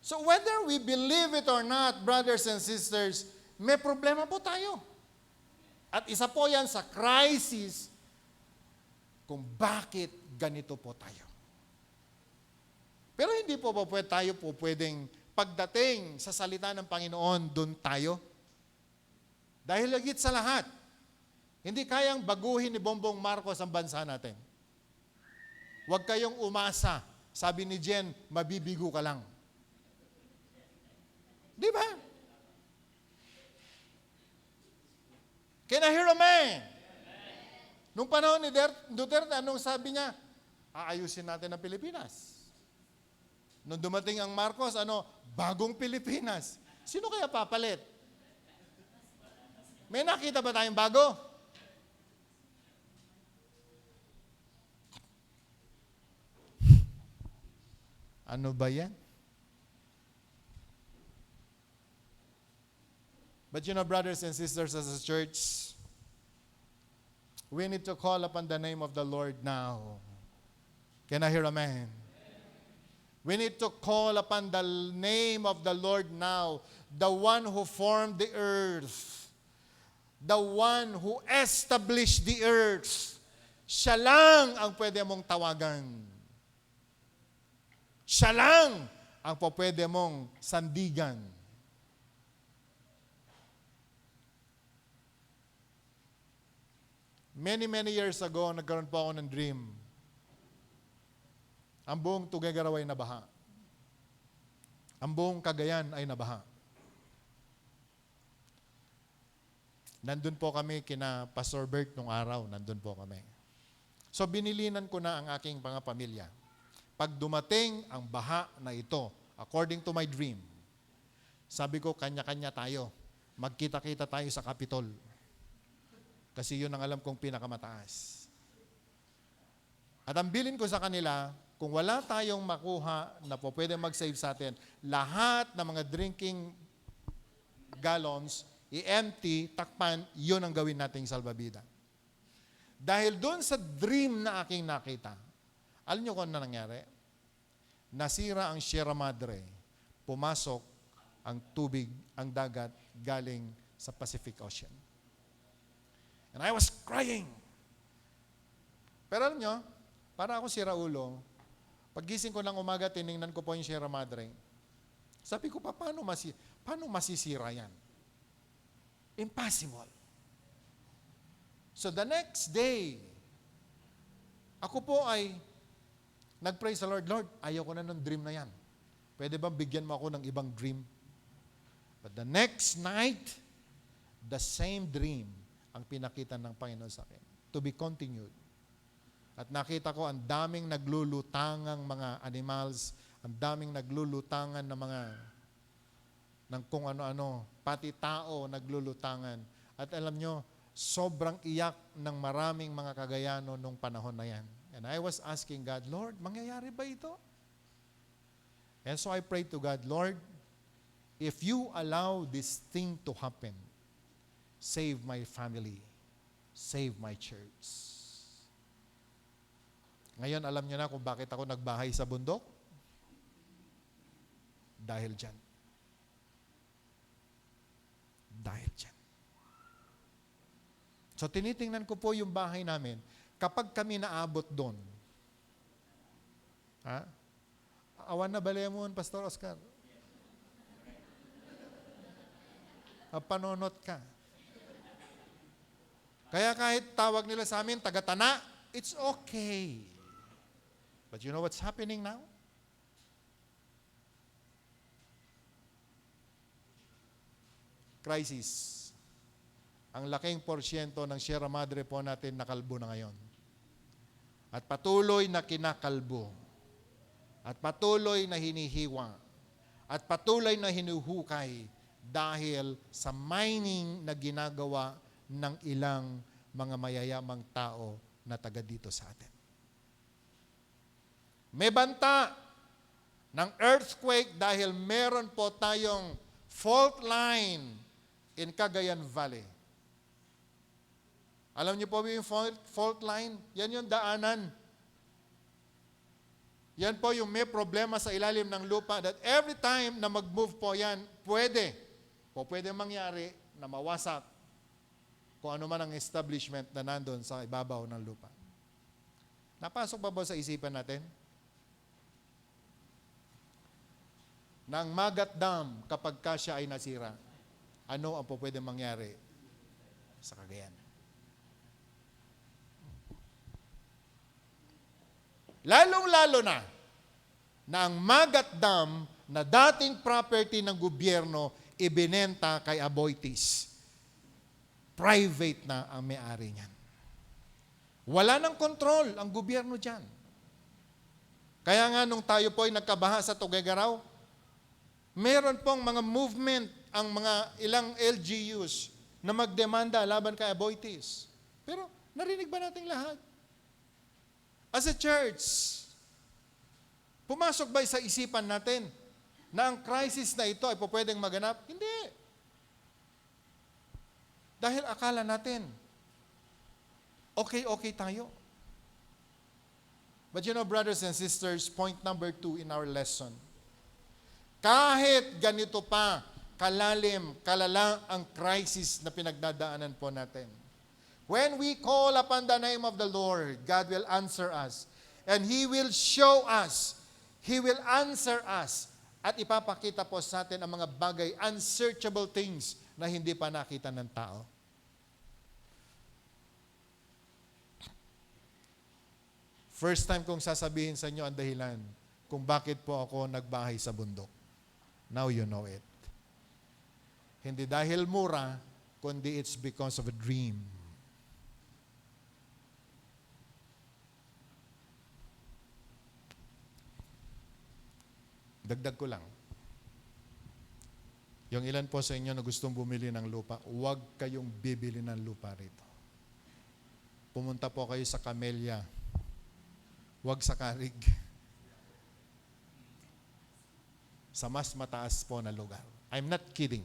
So whether we believe it or not, brothers and sisters, may problema po tayo. At isa po yan sa crisis kung bakit ganito po tayo. Pero hindi po tayo po pwedeng pagdating sa salita ng Panginoon, doon tayo. Dahil higit sa lahat, hindi kayang baguhin ni Bongbong Marcos ang bansa natin. Huwag kayong umasa. Sabi ni Jen, mabibigo ka lang. Di ba? Can I hear a man? Nung panahon ni Duterte, anong sabi niya? Aayusin natin ang Pilipinas. Nung dumating ang Marcos, bagong Pilipinas. Sino kaya papalit? May nakita ba tayong bago? Ano ba yan? But you know, brothers and sisters, as a church, we need to call upon the name of the Lord now. Can I hear amen? We need to call upon the name of the Lord now, the one who formed the earth, the one who established the earth. Siya lang ang pwede mong tawagan. Siya lang ang pwede mong sandigan. Many years ago, nagkaroon po ako ng dream. Ang buong Tuguegarao ay nabaha. Ang buong Cagayan ay nabaha. Nandun po kami kina Pastor Bert nung araw. Nandun po kami. So binilinan ko na ang aking mga pamilya. Pag dumating ang baha na ito, according to my dream, sabi ko, kanya-kanya tayo. Magkita-kita tayo sa Capitol. Kasi yun ang alam kong pinakamataas. At ang bilin ko sa kanila, kung wala tayong makuha na po pwede mag-save sa atin, lahat ng mga drinking gallons, i-empty, takpan, yun ang gawin nating salbabida. Dahil doon sa dream na aking nakita, alam niyo kung ano nangyari? Nasira ang Sierra Madre, pumasok ang tubig, ang dagat, galing sa Pacific Ocean. And I was crying. Pero alam nyo, para ako si Raulo, paggising ko ng umaga, tiningnan ko po yung Sierra Madre. Sabi ko pa, paano masisira yan? Impossible. So the next day, ako po ay nag-pray sa Lord, Lord, ayaw ko na ng dream na yan. Pwede bang bigyan mo ako ng ibang dream? But the next night, the same dream ang pinakita ng Panginoon sa akin. To be continued. At nakita ko ang daming naglulutangang mga animals, ang daming naglulutangan ng mga ng kung ano-ano, pati tao naglulutangan. At alam nyo, sobrang iyak ng maraming mga Cagayano nung panahon na yan. And I was asking God, Lord, mangyayari ba ito? And so I prayed to God, Lord, if you allow this thing to happen, save my family, save my church. Ngayon, alam niyo na kung bakit ako nagbahay sa bundok? Dahil dyan. Dahil dyan. So, tinitingnan ko po yung bahay namin. Kapag kami naabot doon, awan na balemon, Pastor Oscar. Panonot ka. Kaya kahit tawag nila sa amin, taga-tana, it's okay. But you know what's happening now? Crisis. Ang laking porsyento ng Sierra Madre po natin nakalbo na ngayon. At patuloy na kinakalbo. at patuloy na hinihiwa at patuloy na hinuhukay dahil sa mining na ginagawa ng ilang mga mayayamang tao na taga dito sa atin. May banta ng earthquake dahil meron po tayong fault line in Cagayan Valley. Alam niyo po yung fault line? Yan yung daanan. Yan po yung may problema sa ilalim ng lupa that every time na mag-move po yan, pwede mangyari na mawasak kung ano man ang establishment na nandun sa ibabaw ng lupa. Napasok ba sa isipan natin? Na ang Magat Dam, kapag siya ay nasira, ano ang po pwede mangyari sa Cagayan? Lalong-lalo na ang Magat Dam na dating property ng gobyerno ibinenta kay Aboitiz. Private na ang may-ari niyan. Wala nang control ang gobyerno dyan. Kaya nga nung tayo po ay nagkabaha sa Tuguegarao, meron pong mga movement ang mga ilang LGUs na magdemanda laban kay Aboitiz. Pero narinig ba nating lahat? As a church, pumasok ba sa isipan natin na ang crisis na ito ay pwedeng maganap? Hindi. Dahil akala natin, okay tayo. But you know, brothers and sisters, point number 2 in our lesson. Kahit ganito pa, kalala ang crisis na pinagdadaanan po natin. When we call upon the name of the Lord, God will answer us. And He will show us. He will answer us. At ipapakita po sa atin ang mga bagay, unsearchable things na hindi pa nakita ng tao. First time kong sasabihin sa inyo ang dahilan kung bakit po ako nagbahay sa bundok. Now you know it. Hindi dahil mura, kundi it's because of a dream. Dagdag ko lang. Yung ilan po sa inyo na gustong bumili ng lupa, huwag kayong bibili ng lupa rito. Pumunta po kayo sa Camellia. Huwag sa Carig. Sa mas mataas po na lugar. I'm not kidding.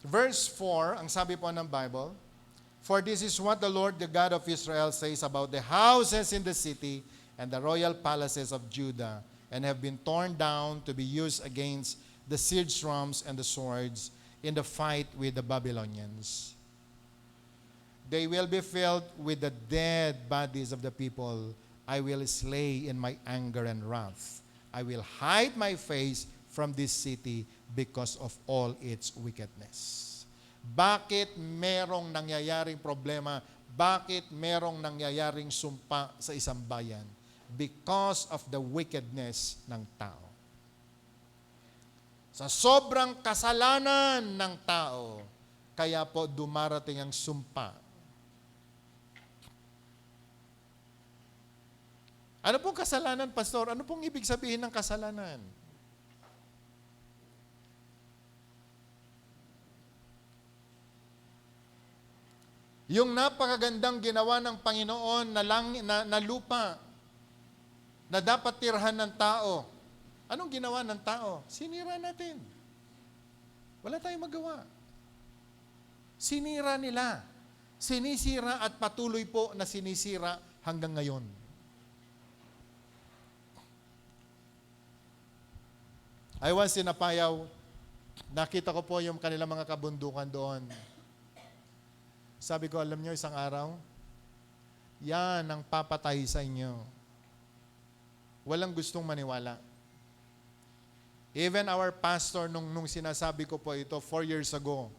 Verse 4, ang sabi po ng Bible, "For this is what the Lord, the God of Israel, says about the houses in the city and the royal palaces of Judah, and have been torn down to be used against the siege rams and the swords in the fight with the Babylonians. They will be filled with the dead bodies of the people I will slay in my anger and wrath. I will hide my face from this city because of all its wickedness." Bakit merong nangyayaring problema? Bakit merong nangyayaring sumpa sa isang bayan? Because of the wickedness ng tao. Sa sobrang kasalanan ng tao, kaya po dumarating ang sumpa. Ano pong kasalanan, Pastor? Ano pong ibig sabihin ng kasalanan? Yung napakagandang ginawa ng Panginoon na lupa na dapat tirhan ng tao. Anong ginawa ng tao? Sinira natin. Wala tayong magawa. Sinira nila. Sinisira at patuloy po na sinisira hanggang ngayon. I was in Apayao. Nakita ko po yung kanilang mga kabundukan doon. Sabi ko, alam nyo, isang araw, yan ang papatay sa inyo. Walang gustong maniwala. Even our pastor, nung sinasabi ko po ito 4 years ago,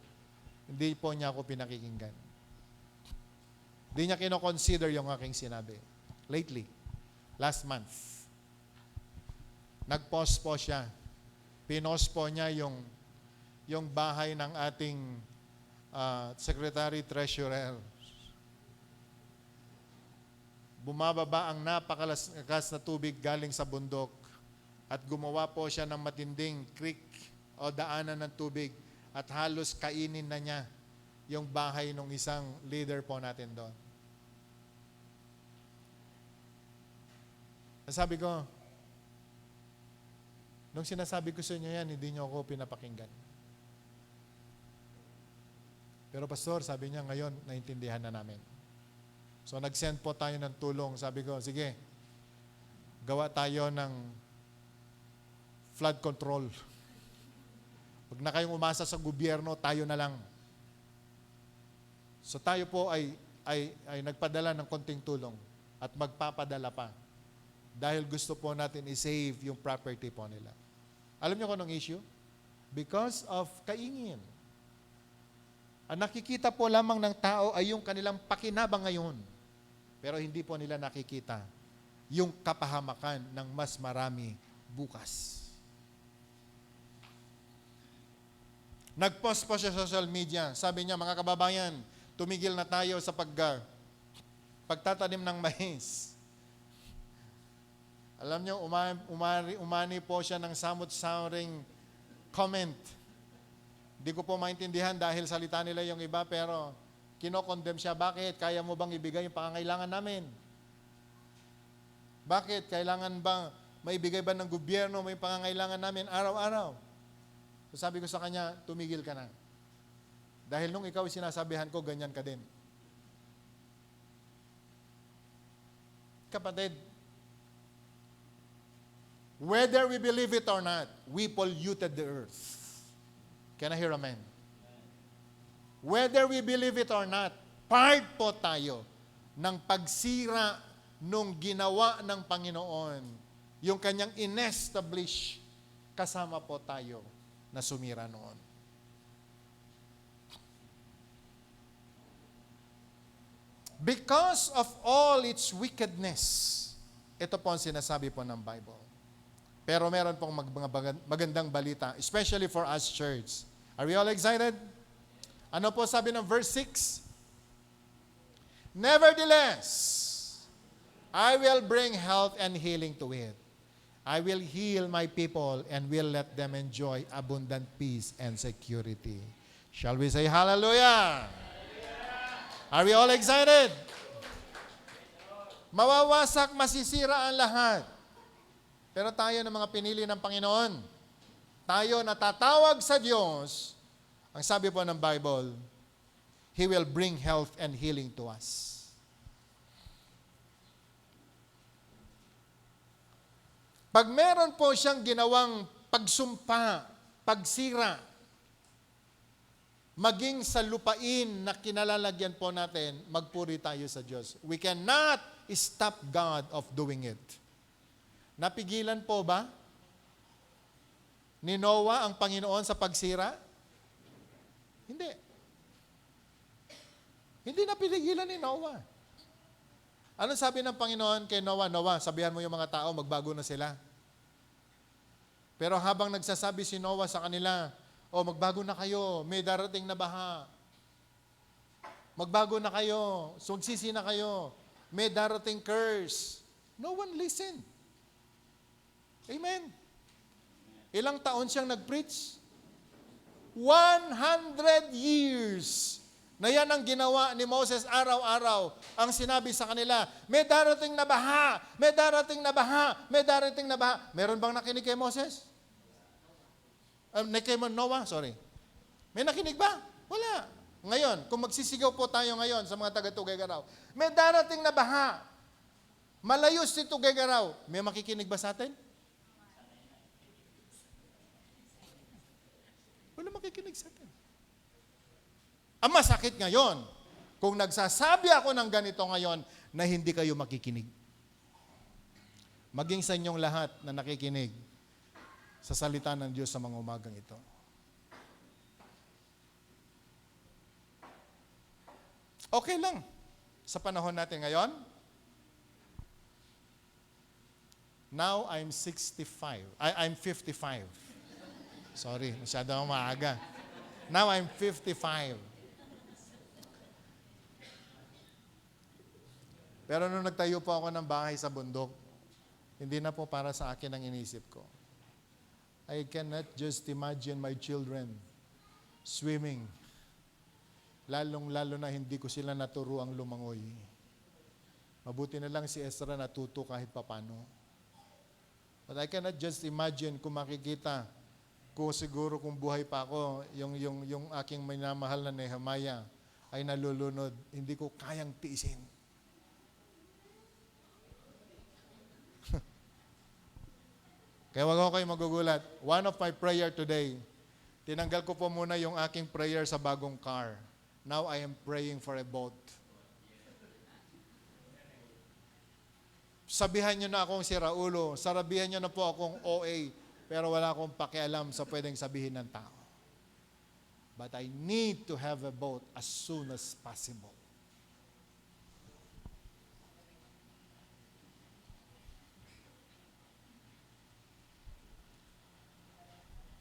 hindi po niya ako pinakikinggan. Hindi niya kino-consider yung aking sinabi. Lately, last month, nag-post po siya. Pinost po niya yung yung bahay ng ating Secretary Treasurer. Bumababa ang napakalakas na tubig galing sa bundok at gumawa po siya ng matinding creek o daanan ng tubig at halos kainin na niya yung bahay ng isang leader po natin doon. Sabi ko, nung sinasabi ko sa inyo yan, hindi niyo ako pinapakinggan. Pero pastor, sabi niya, ngayon, naintindihan na namin. So, nag-send po tayo ng tulong. Sabi ko, sige, gawa tayo ng flood control. Huwag na kayong umasa sa gobyerno, tayo na lang. So, tayo po ay nagpadala ng konting tulong at magpapadala pa. Dahil gusto po natin i-save yung property po nila. Alam niyo kung anong issue? Because of kaingin. Ang nakikita po lamang ng tao ay yung kanilang pakinabang ngayon. Pero hindi po nila nakikita yung kapahamakan ng mas marami bukas. Nag-post po siya sa social media. Sabi niya, mga kababayan, tumigil na tayo sa pagtatanim ng mais. Alam niyo, umani po siya ng samot-saring comment. Hindi ko po maintindihan dahil salita nila yung iba, pero kinokondem siya. Bakit? Kaya mo bang ibigay yung pangangailangan namin? Bakit? Kailangan bang maibigay ba ng gobyerno may pangangailangan namin araw-araw? So sabi ko sa kanya, tumigil ka na. Dahil nung ikaw sinasabihan ko, ganyan ka din. Kapatid, whether we believe it or not, we polluted the earth. Can I hear amen? Whether we believe it or not, part po tayo ng pagsira nung ginawa ng Panginoon, yung kanyang in-establish, kasama po tayo na sumira noon. Because of all its wickedness, ito po ang sinasabi po ng Bible. Pero meron pong mga magandang balita, especially for us church. Are we all excited? Ano po sabi ng verse 6? Nevertheless, I will bring health and healing to it. I will heal my people and will let them enjoy abundant peace and security. Shall we say hallelujah? Are we all excited? Mawawasak, masisira ang lahat. Pero tayo ng mga pinili ng Panginoon, tayo natatawag sa Diyos, ang sabi po ng Bible, He will bring health and healing to us. Pag meron po siyang ginawang pagsumpa, pagsira, maging sa lupain na kinalalagyan po natin, magpuri tayo sa Diyos. We cannot stop God of doing it. Napigilan po ba ni Noah ang Panginoon sa pagsira? Hindi. Hindi napigilan ni Noah. Ano sabi ng Panginoon kay Noah? Noah, sabihan mo yung mga tao, magbago na sila. Pero habang nagsasabi si Noah sa kanila, magbago na kayo, may darating na baha. Magbago na kayo, sugsisi na kayo, may darating curse. No one listened. Amen. Ilang taon siyang nag-preach? 100 years. Na yan ang ginawa ni Moses araw-araw. Ang sinabi sa kanila, may darating na baha, may darating na baha, may darating na baha. Meron bang nakinig kay Moses? Kay Noah, sorry. May nakinig ba? Wala. Ngayon, kung magsisigaw po tayo ngayon sa mga taga-Tuguegarao, may darating na baha. Malayo si Tuguegarao. May makikinig ba sa atin? Wala makikinig sa atin. Ang masakit ngayon, kung nagsasabi ako ng ganito ngayon na hindi kayo makikinig. Maging sa inyong lahat na nakikinig sa salita ng Diyos sa mga umagang ito. Okay lang sa panahon natin ngayon. Now, I'm 55. I'm 55. Sorry, masyado akong maaga. Now I'm 55. Pero nung nagtayo po ako ng bahay sa bundok, hindi na po para sa akin ang inisip ko. I cannot just imagine my children swimming. Lalong-lalo na hindi ko sila naturuang lumangoy. Mabuti na lang si Ezra natuto kahit papano. But I cannot just imagine kung makikita ko siguro kung buhay pa ako, yung aking minamahal na Nehemiah ay nalulunod. Hindi ko kayang tiisin. Kaya wag ako kayo magugulat. One of my prayer today, tinanggal ko po muna yung aking prayer sa bagong car. Now I am praying for a boat. Sabihan nyo na akong si Raulo, sarabihan nyo na po akong OA, pero wala akong pakialam sa pwedeng sabihin ng tao. But I need to have a boat as soon as possible.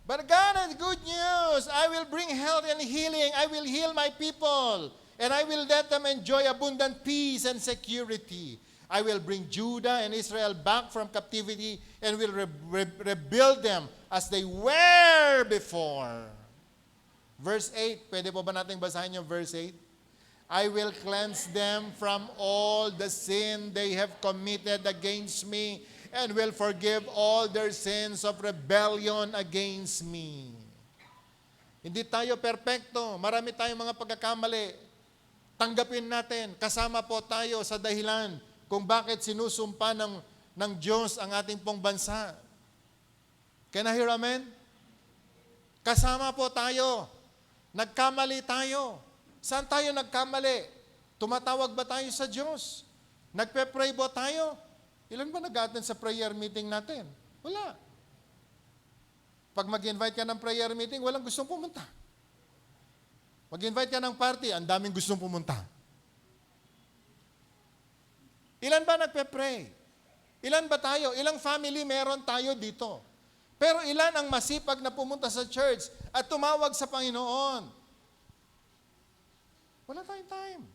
But God has good news. I will bring health and healing. I will heal my people. And I will let them enjoy abundant peace and security. I will bring Judah and Israel back from captivity and will rebuild them as they were before. Verse 8, pwede po ba natin basahin yung verse 8? I will cleanse them from all the sin they have committed against me and will forgive all their sins of rebellion against me. Hindi tayo perpekto. Marami tayong mga pagkakamali. Tanggapin natin. Kasama po tayo sa dahilan kung bakit sinusumpa ng Diyos ang ating pong bansa. Can I hear amen? Kasama po tayo. Nagkamali tayo. Saan tayo nagkamali? Tumatawag ba tayo sa Diyos? Nagpe-pray ba tayo? Ilan ba nag-attend sa prayer meeting natin? Wala. Pag mag-invite ka ng prayer meeting, walang gustong pumunta. Mag-invite ka ng party, ang daming gustong pumunta. Ilan ba nagpe-pray? Ilan ba tayo? Ilang family meron tayo dito? Pero ilan ang masipag na pumunta sa church at tumawag sa Panginoon? Wala tayong time.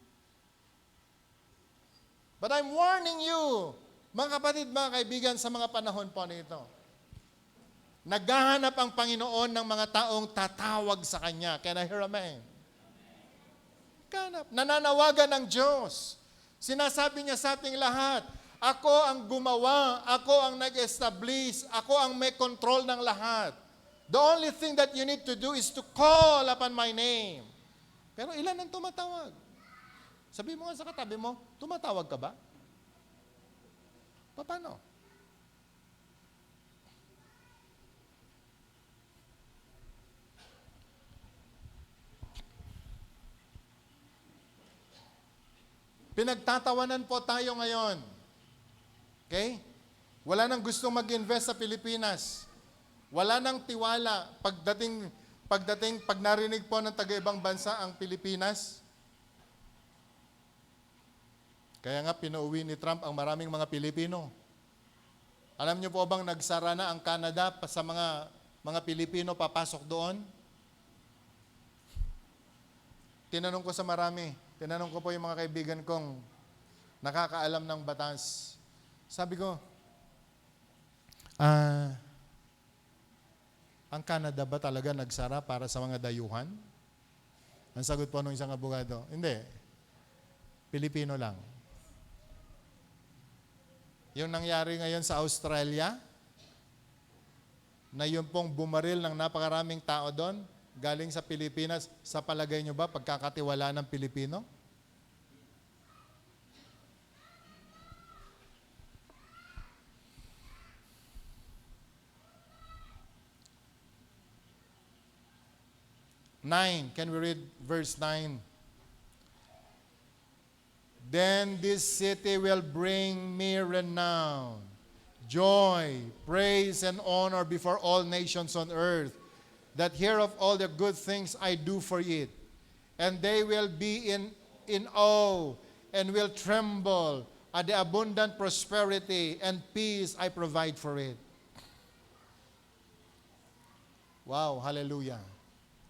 But I'm warning you, mga kapatid, mga kaibigan, sa mga panahon po nito, naghahanap ang Panginoon ng mga taong tatawag sa Kanya. Can I hear amen? Naghahanap. Nananawagan ng Diyos. Sinasabi niya sa ating lahat, ako ang gumawa, ako ang nag-establish, ako ang may control ng lahat. The only thing that you need to do is to call upon my name. Pero ilan ang tumatawag? Sabi mo nga sa katabi mo, tumatawag ka ba? Paano? Pinagtatawanan po tayo ngayon. Okay? Wala nang gustong mag-invest sa Pilipinas. Wala nang tiwala pag narinig po ng taga-ibang bansa ang Pilipinas. Kaya nga pinauwi ni Trump ang maraming mga Pilipino. Alam niyo po bang nagsara na ang Canada sa mga Pilipino papasok doon? Tinanong ko sa marami. Tinanong ko po yung mga kaibigan kong nakakaalam ng batas. Sabi ko, ang Canada ba talaga nagsara para sa mga dayuhan? Ang sagot po ng isang abogado, hindi. Pilipino lang. Yung nangyari ngayon sa Australia, na yung pong bumaril ng napakaraming tao doon, galing sa Pilipinas, sa palagay nyo ba, pagkakatiwala ng Pilipino? Can we read verse 9? Then this city will bring me renown, joy, praise, and honor before all nations on earth, that hear of all the good things I do for it. And they will be in awe and will tremble at the abundant prosperity and peace I provide for it. Wow, hallelujah.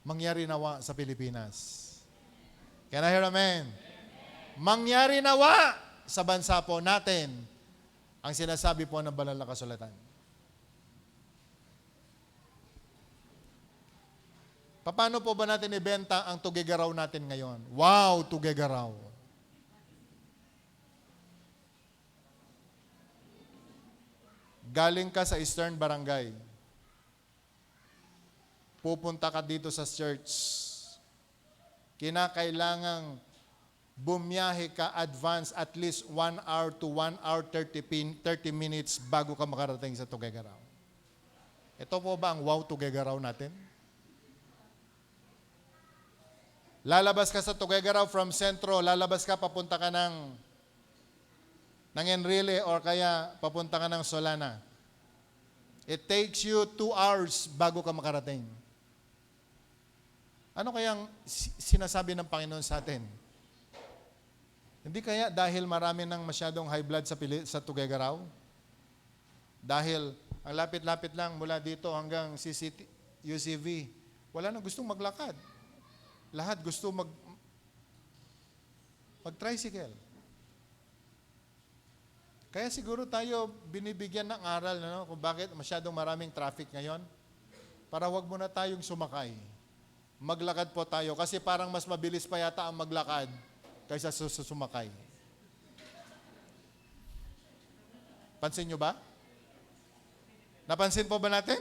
mangyari nawa sa Pilipinas. Can I hear amen? Mangyari nawa sa bansa po natin ang sinasabi po ng banal na kasulatan. Paano po ba natin ibenta ang tugigaraw natin ngayon? Wow, tugigaraw. Galing ka sa Eastern Barangay. Pupunta ka dito sa church. Kinakailangang bumiyahe ka advance at least 1 hour to 1 hour 30 minutes bago ka makarating sa Tuguegarao. Ito po ba ang wow Tuguegarao natin? Lalabas ka sa Tuguegarao from Sentro, lalabas ka, papunta ka ng Enrile or kaya papunta ka ng Solana. It takes you 2 hours bago ka makarating. Ano kayang sinasabi ng Panginoon sa atin? Hindi kaya dahil marami nang masyadong high blood sa Tuguegarao? Dahil ang lapit-lapit lang mula dito hanggang UCV, wala na gustong maglakad. Lahat gusto mag-tricycle. Kaya siguro tayo binibigyan ng aral kung bakit masyadong maraming traffic ngayon. Para wag muna tayong sumakay. Maglakad po tayo kasi parang mas mabilis pa yata ang maglakad kaysa sumakay. Pansin nyo ba? Napansin po ba natin?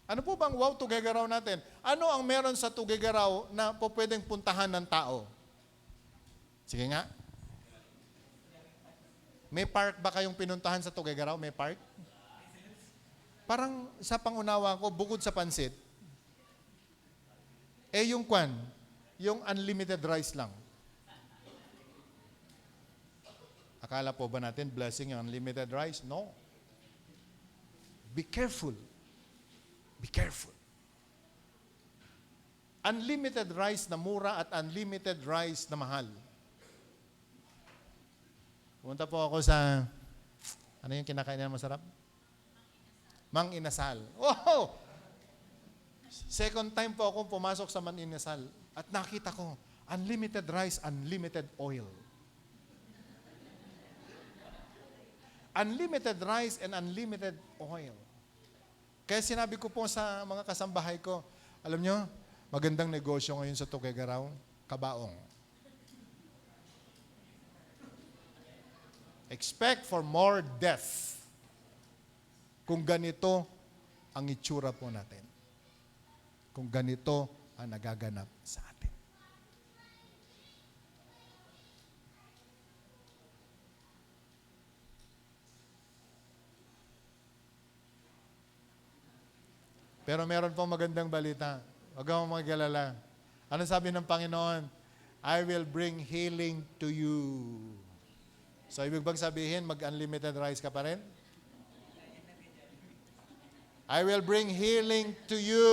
Ano po bang wow Tuguegarao natin? Ano ang meron sa Tuguegarao na po pwedeng puntahan ng tao? Sige nga. May park ba kayong pinuntahan sa Tuguegarao? May park? Parang sa pangunawa ko, bukod sa pansit, yung unlimited rice lang. Akala po ba natin blessing yung unlimited rice? No. Be careful. Be careful. Unlimited rice na mura at unlimited rice na mahal. Pumunta po ako sa, ano yung kinakain na masarap? Mang Inasal. Wow! Second time po ako pumasok sa Mang Inasal at nakita ko, unlimited rice, unlimited oil. Unlimited rice and unlimited oil. Kaya sinabi ko po sa mga kasambahay ko, alam nyo, magandang negosyo ngayon sa Tuguegarao, kabaong. Expect for more death kung ganito ang itsura po natin. Kung ganito ang nagaganap sa atin. Pero meron pong magandang balita. Huwag kang mag-alala. Ano sabi ng Panginoon? I will bring healing to you. So, ibig bang sabihin, mag-unlimited rice ka pa rin? I will bring healing to you.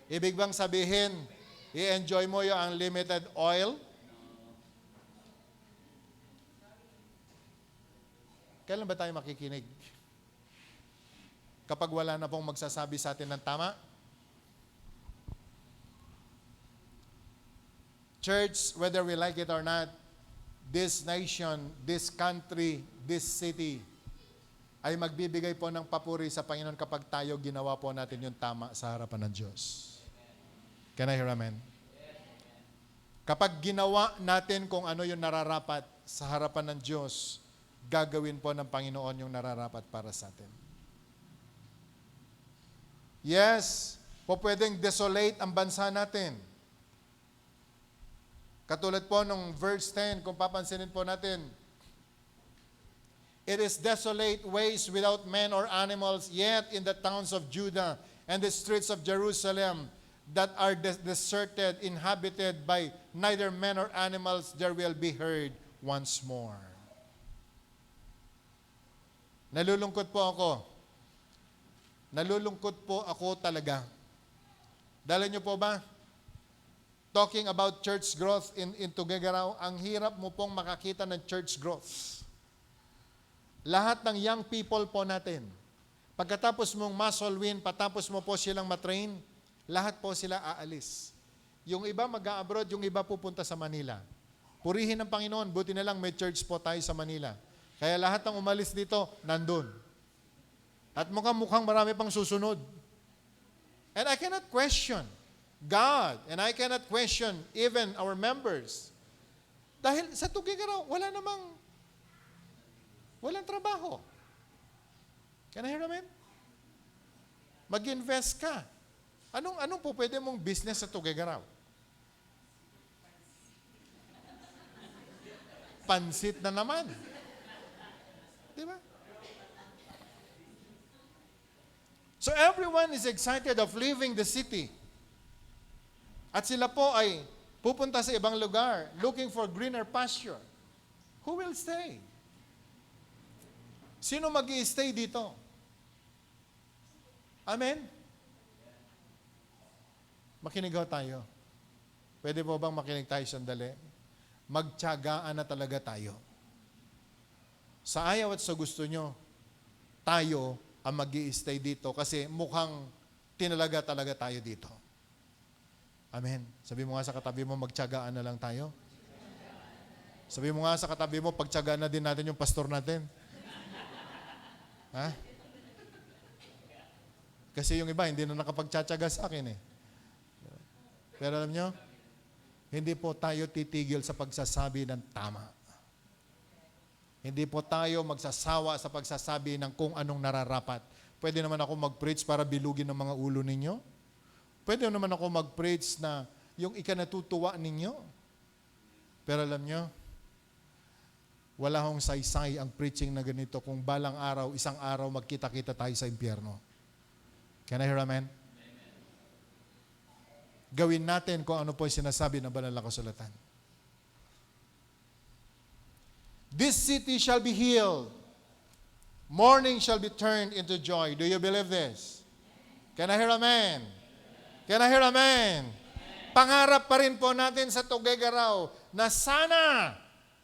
Ibig bang sabihin, i-enjoy mo yung unlimited oil? Kailan ba tayo makikinig? Kapag wala na pong magsasabi sa atin ng tama? Church, whether we like it or not, this nation, this country, this city, ay magbibigay po ng papuri sa Panginoon kapag tayo ginawa po natin yung tama sa harapan ng Diyos. Can I hear amen? Kapag ginawa natin kung ano yung nararapat sa harapan ng Diyos, gagawin po ng Panginoon yung nararapat para sa atin. Yes, po pwedeng desolate ang bansa natin. Katulad po nung verse 10, kung papansinin po natin, it is desolate waste without men or animals, yet in the towns of Judah and the streets of Jerusalem that are deserted, inhabited by neither men or animals, there will be heard once more. Nalulungkot po ako. Nalulungkot po ako talaga. Dala niyo po ba? Talking about church growth in Tuguegarao, ang hirap mo pong makakita ng church growth. Lahat ng young people po natin, Pagkatapos mong muscle win, patapos mo po silang matrain, lahat po sila aalis. Yung iba mag-a-abroad, yung iba pupunta sa Manila. Purihin ng Panginoon, buti na lang may church po tayo sa Manila. Kaya lahat ng umalis dito, nandun. At mukhang marami pang susunod. And I cannot question God, and I cannot question even our members. Dahil sa Tugigaraw, walang trabaho. Can I hear amen? Mag-invest ka. Anong po pwede mong business sa Tugigaraw? Pansit na naman. Di ba? So everyone is excited of leaving the city. At sila po ay pupunta sa ibang lugar, looking for greener pasture. Who will stay? Sino mag-i-stay dito? Amen? Makinig ho tayo. Pwede po bang makinig tayo sandali? Magtiyagaan na talaga tayo. Sa ayaw at sa gusto nyo, tayo ang mag-i-stay dito kasi mukhang tinalaga talaga tayo dito. Amen. Sabi mo nga sa katabi mo, magtiyagaan na lang tayo. Sabi mo nga sa katabi mo, pagtiyagaan na din natin yung pastor natin. Ha? Kasi yung iba, hindi na nakapagtsatsaga sa akin eh. Pero alam nyo, hindi po tayo titigil sa pagsasabi ng tama. Hindi po tayo magsasawa sa pagsasabi ng kung anong nararapat. Pwede naman ako mag-preach para bilugin ng mga ulo ninyo. Pwede naman ako mag-preach na yung ikanatutuwa ninyo. Pero alam nyo, wala hong saysay ang preaching na ganito kung balang araw, isang araw, magkita-kita tayo sa impyerno. Can I hear amen? Gawin natin kung ano po yung sinasabi ng banal na kasulatan. This city shall be healed. Mourning shall be turned into joy. Do you believe this? Can I hear amen? Can I hear amen? Pangarap pa rin po natin sa Tugigaraw na sana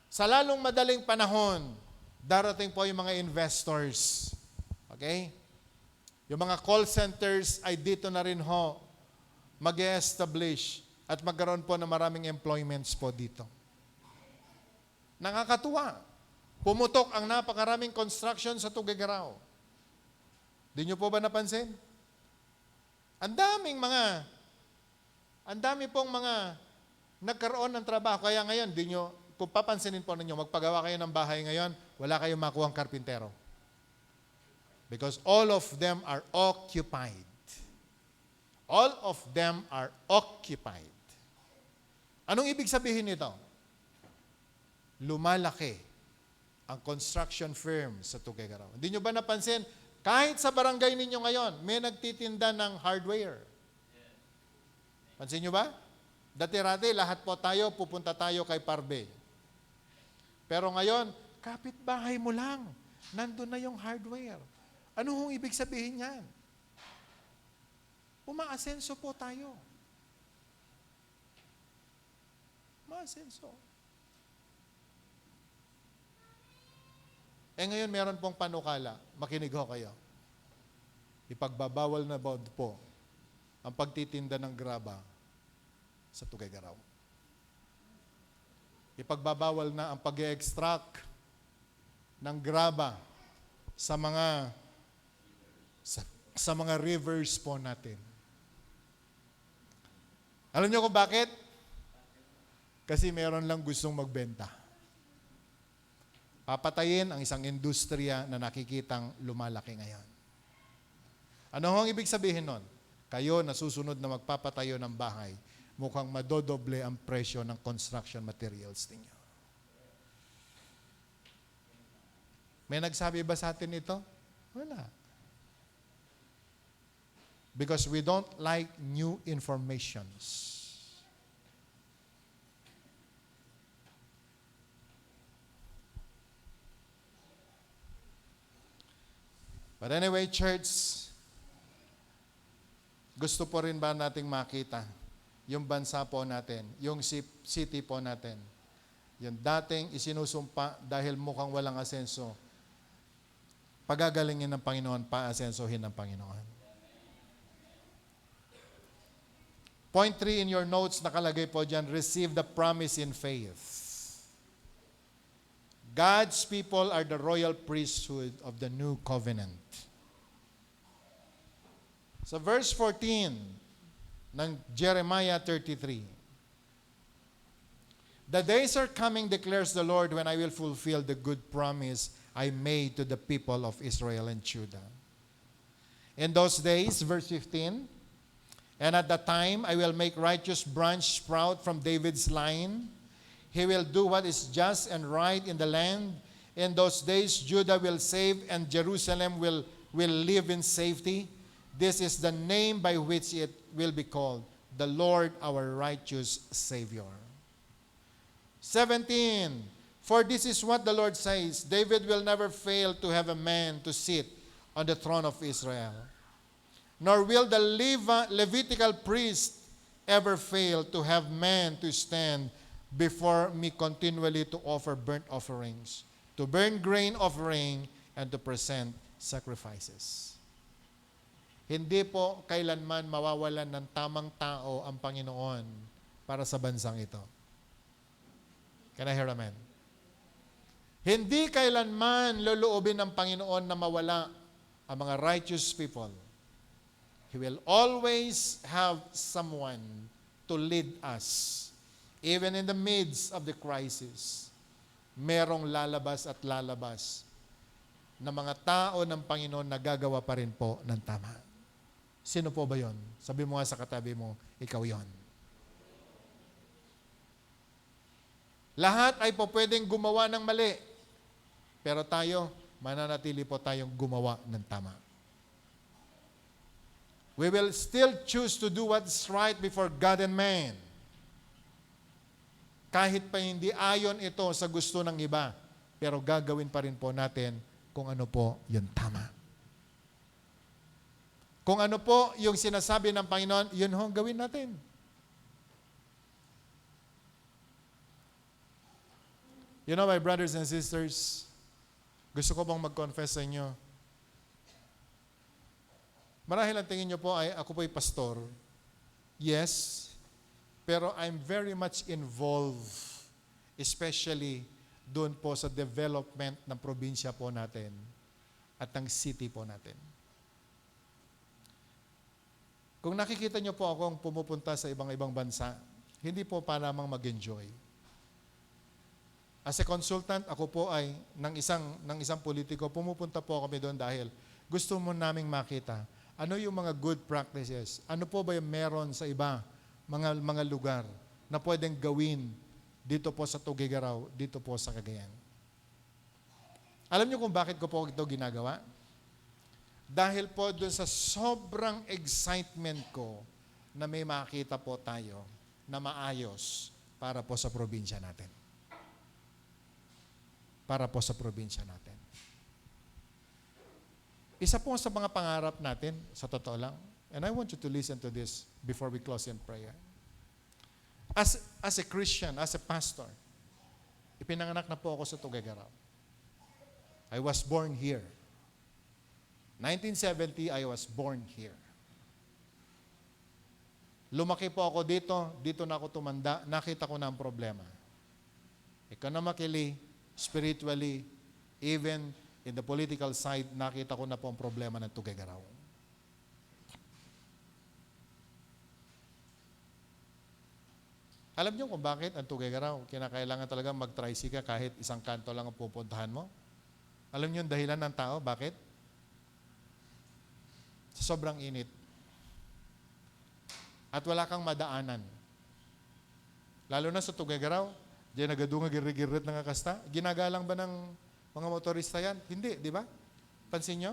sa lalong madaling panahon, darating po yung mga investors. Okay? Yung mga call centers ay dito na rin ho mag-establish at magkaroon po ng maraming employments po dito. Nakakatuwa. Pumutok ang napakaraming construction sa Tugigaraw. Di nyo po ba napansin? Ang dami pong mga nagkaroon ng trabaho. Kaya ngayon, kung papansinin po ninyo, magpagawa kayo ng bahay ngayon, wala kayong makuhang karpintero. Because all of them are occupied. All of them are occupied. Anong ibig sabihin nito? Lumalaki ang construction firm sa Tugigaraw. Hindi nyo ba napansin? Kahit sa barangay ninyo ngayon, may nagtitinda ng hardware. Pansin nyo ba? Dati-rati, lahat po tayo, pupunta tayo kay Parbe. Pero ngayon, kapitbahay mo lang. Nandun na yung hardware. Ano hong ibig sabihin yan? Umaasenso po tayo. Umaasenso. Ngayon meron pong panukala. Makinig ho kayo. Ipagbabawal na po ang pagtitinda ng graba sa Tugigaraw. Ipagbabawal na ang pag-extract ng graba sa mga rivers po natin. Alam niyo kung bakit? Kasi meron lang gustong magbenta. Papatayin ang isang industriya na nakikitang lumalaki ngayon. Ano ang ibig sabihin nun? Kayo na susunod na magpapatayo ng bahay, mukhang madodoble ang presyo ng construction materials ninyo. May nagsabi ba sa atin ito? Wala. Because we don't like new informations. But anyway, church, gusto po rin ba nating makita yung bansa po natin, yung city po natin, yung dating isinusumpa dahil mukhang walang asenso, pagagalingin ng Panginoon, paasensohin ng Panginoon. Point 3 in your notes, nakalagay po dyan, receive the promise in faith. God's people are the royal priesthood of the new covenant. Sa verse 14 ng Jeremiah 33, the days are coming, declares the Lord, when I will fulfill the good promise I made to the people of Israel and Judah. In those days, verse 15, and at that time I will make righteous branch sprout from David's line. He will do what is just and right in the land. In those days, Judah will save and Jerusalem will live in safety. This is the name by which it will be called, the Lord our righteous Savior. 17, for this is what the Lord says, David will never fail to have a man to sit on the throne of Israel, nor will the Levitical priest ever fail to have man to stand before me continually to offer burnt offerings, to burn grain offering, and to present sacrifices. Hindi po kailanman mawawalan ng tamang tao ang Panginoon para sa bansang ito. Can I hear amen? Hindi kailanman luluubin ng Panginoon na mawala ang mga righteous people. He will always have someone to lead us. Even in the midst of the crisis, merong lalabas at lalabas na mga tao ng Panginoon na gagawa pa rin po ng tama. Sino po ba yon? Sabi mo nga sa katabi mo, ikaw yon. Lahat ay po pwedeng gumawa ng mali, pero tayo, mananatili po tayong gumawa ng tama. We will still choose to do what's right before God and man. Kahit pa hindi ayon ito sa gusto ng iba, pero gagawin pa rin po natin kung ano po yung tama. Kung ano po yung sinasabi ng Panginoon, yun ho ang gawin natin. You know, my brothers and sisters, gusto ko bang mag-confess sa inyo? Marahil ang tingin nyo po ay ako po'y pastor. Yes, pero I'm very much involved, especially doon po sa development ng probinsya po natin at ng city po natin. Kung nakikita nyo po akong pumupunta sa ibang bansa, hindi po para lamang mag-enjoy. As a consultant, ako po ay ng isang politiko, pumupunta po kami doon dahil gusto mo naming makita ano yung mga good practices, ano po ba yung meron sa iba, mga lugar na pwedeng gawin dito po sa Tuguegarao, dito po sa Cagayan. Alam niyo kung bakit ko po ito ginagawa? Dahil po doon sa sobrang excitement ko na may makita po tayo na maayos para po sa probinsya natin. Para po sa probinsya natin. Isa po sa mga pangarap natin, sa totoo lang, and I want you to listen to this before we close in prayer. As a Christian, as a pastor, ipinanganak na po ako sa Tuguegarao. I was born here. 1970, I was born here. Lumaki po ako dito na ako tumanda, nakita ko na ang problema. Economically, spiritually, even in the political side, nakita ko na po ang problema ng Tuguegarao. Alam niyo kung bakit ang Tuguegarao, kinakailangan talaga mag-tricycle kahit isang kanto lang ang pupuntahan mo? Alam niyo yung dahilan ng tao, bakit? Sa sobrang init. At wala kang madaanan. Lalo na sa Tuguegarao, diyan nagadunga girigirit ng kasta. Ginagalang ba ng mga motorista yan? Hindi, di ba? Pansin nyo?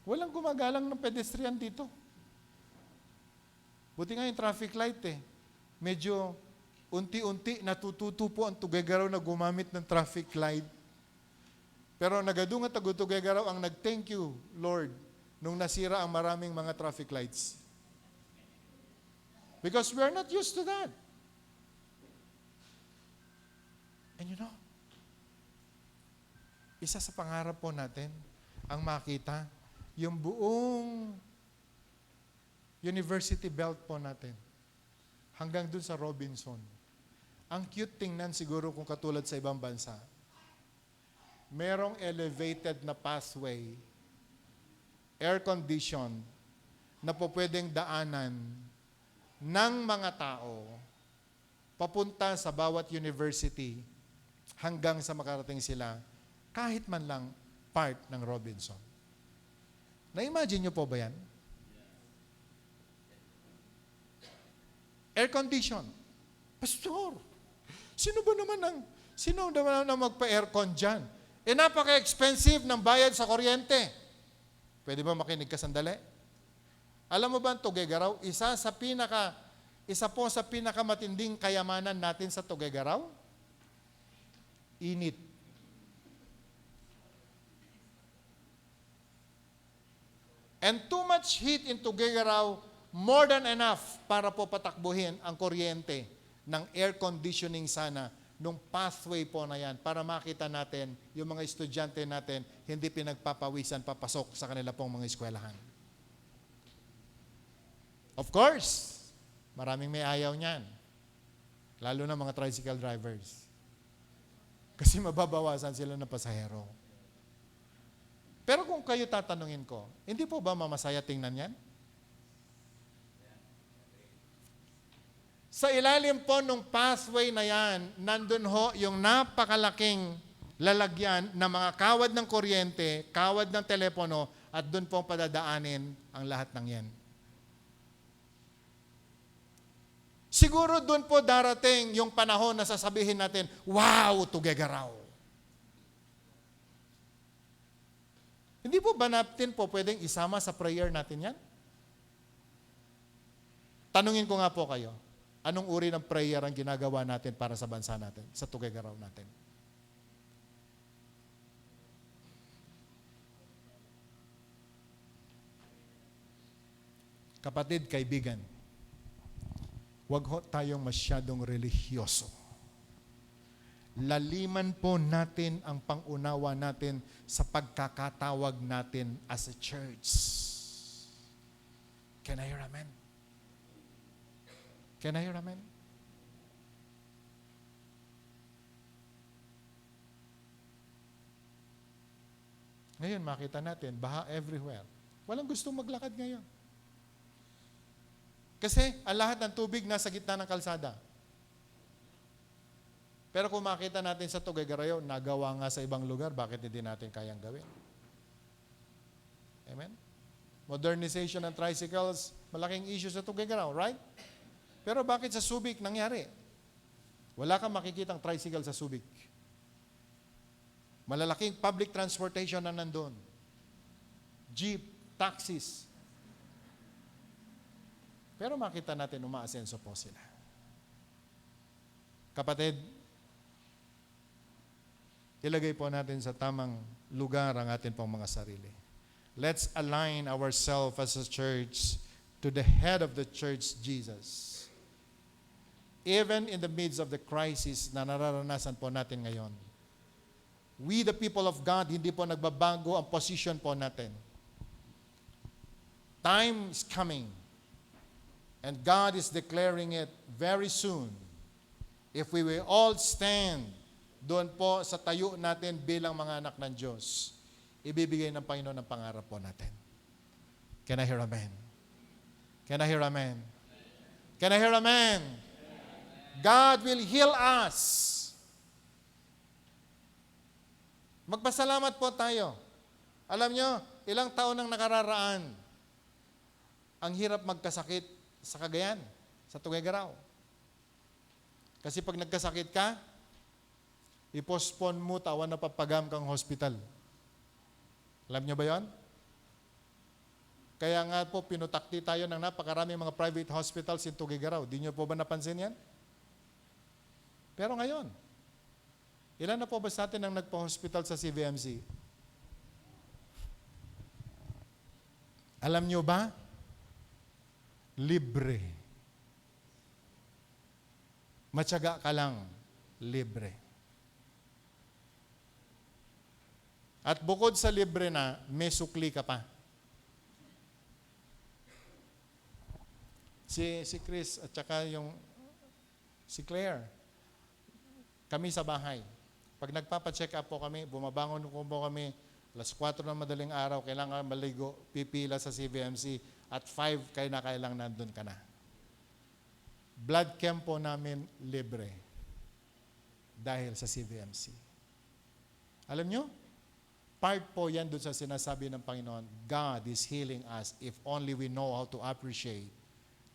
Walang gumagalang ng pedestrian dito. Buti nga yung traffic light medyo unti-unti natututo po ang Tuguegarao na gumamit ng traffic light. Pero nagadunga Tuguegarao ang nag-thank you, Lord, nung nasira ang maraming mga traffic lights. Because we are not used to that. And you know, Isa sa pangarap po natin, ang makita, yung buong university belt po natin, hanggang dun sa Robinson. Ang cute tingnan siguro kung katulad sa ibang bansa. Merong elevated na pathway, air-conditioned, na po pwedeng daanan ng mga tao papunta sa bawat university hanggang sa makarating sila kahit man lang part ng Robinson. Na-imagine nyo po ba yan? Air condition. Pastor, sino naman ang magpa-aircon dyan? Napaka-expensive ng bayad sa kuryente. Pwede ba makinig ka sandali? Alam mo ba ang Tuguegarao? Isa po sa pinakamatinding kayamanan natin sa Tuguegarao? Init. And too much heat in Tuguegarao, more than enough para po patakbuhin ang kuryente ng air conditioning sana nung pathway po na yan para makita natin yung mga estudyante natin hindi pinagpapawisan papasok sa kanila pong mga eskwelahan. Of course, maraming may ayaw niyan. Lalo na mga tricycle drivers. Kasi mababawasan sila ng pasahero. Pero kung kayo tatanungin ko, hindi po ba mamasaya tingnan yan? Sa ilalim po nung pathway na yan, nandun ho yung napakalaking lalagyan ng mga kawad ng kuryente, kawad ng telepono, at dun pong padadaanin ang lahat ng yan. Siguro dun po darating yung panahon na sasabihin natin, wow, Tuguegarao. Hindi po ba natin po pwedeng isama sa prayer natin yan? Tanungin ko nga po kayo, anong uri ng prayer ang ginagawa natin para sa bansa natin, sa Tuguegarao natin? Kapatid, kaibigan, huwag ho tayong masyadong religyoso. Laliman po natin ang pangunawa natin sa pagkakatawag natin as a church. Can I hear amen? Can I hear amen? Ngayon, makita natin, baha everywhere. Walang gustong maglakad ngayon. Kasi ang lahat ng tubig nasa gitna ng kalsada. Pero kung makita natin sa Tuguegarao, nagawa nga sa ibang lugar, bakit hindi natin kayang gawin? Amen? Modernization ng tricycles, malaking issue sa Tuguegarao, right? Pero bakit sa Subic nangyari? Wala kang makikitang tricycle sa Subic. Malalaking public transportation na nandun. Jeep, taxis. Pero makita natin umaasenso po sila. Kapatid, ilagay po natin sa tamang lugar ang atin pong mga sarili. Let's align ourselves as a church to the head of the church, Jesus. Even in the midst of the crisis na nararanasan po natin ngayon, we the people of God, hindi po nagbabago ang position po natin. Time is coming, and God is declaring it very soon. If we will all stand doon po sa tayo natin bilang mga anak ng Diyos, ibibigay ng Panginoon ang pangarap po natin. Can I hear amen? Can I hear amen? Can I hear amen? God will heal us. Magpasalamat po tayo. Alam nyo, ilang taon nang nakararaan, ang hirap magkasakit sa Cagayan, sa Tuguegarao. Kasi pag nagkasakit ka, i-postpone mo, tawan na papagam kang hospital. Alam nyo ba yon? Kaya nga po, pinutakti tayo ng napakaraming mga private hospitals in Tuguegarao. Di nyo po ba napansin yan? Pero ngayon, ilan na po ba sa atin ang nagpa-hospital sa CVMC? Alam nyo ba? Libre. Matyaga ka lang, libre. At bukod sa libre na, may sukli ka pa. Si Chris at saka si Claire, kami sa bahay. Pag nagpapacheck up po kami, bumabangon po kami, alas 4 ng madaling araw, kailangan maligo, pipila sa CVMC, at 5 kailangan nandun ka na. Blood camp po namin libre dahil sa CVMC. Alam nyo, part po yan doon sa sinasabi ng Panginoon, God is healing us if only we know how to appreciate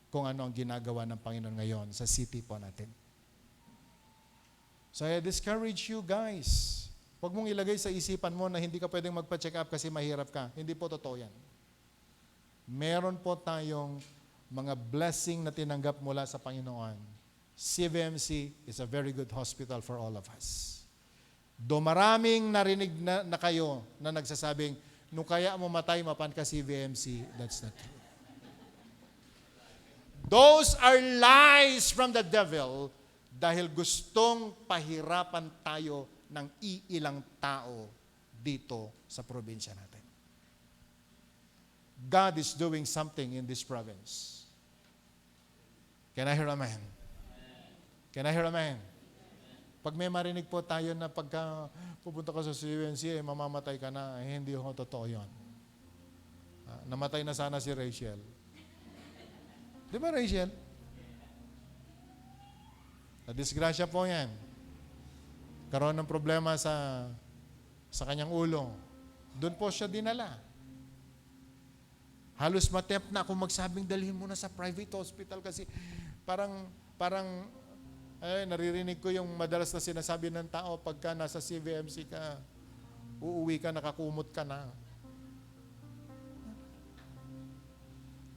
kung ano ang ginagawa ng Panginoon ngayon sa city po natin. So I discourage you guys, huwag mong ilagay sa isipan mo na hindi ka pwedeng magpa-check up kasi mahirap ka. Hindi po totoo yan. Meron po tayong mga blessing na tinanggap mula sa Panginoon. CVMC is a very good hospital for all of us. Do maraming narinig na kayo na nagsasabing, nung kaya mo matay, mapan ka CVMC, that's not true. Those are lies from the devil dahil gustong pahirapan tayo ng iilang tao dito sa probinsya natin. God is doing something in this province. Can I hear amen? Can I hear amen? Pag may marinig po tayo na pagka pupunta ka sa CVMC, mamamatay ka na, hindi ho totoo yun. Namatay na sana si Rachel. Di ba, Rachel? Na-disgrasya po yan. Karoon ng problema sa kanyang ulo. Doon po siya dinala. Halos matempt na ako magsabing dalhin mo na sa private hospital kasi parang naririnig ko yung madalas na sinasabi ng tao pagka nasa CVMC ka, uuwi ka, nakakumot ka na.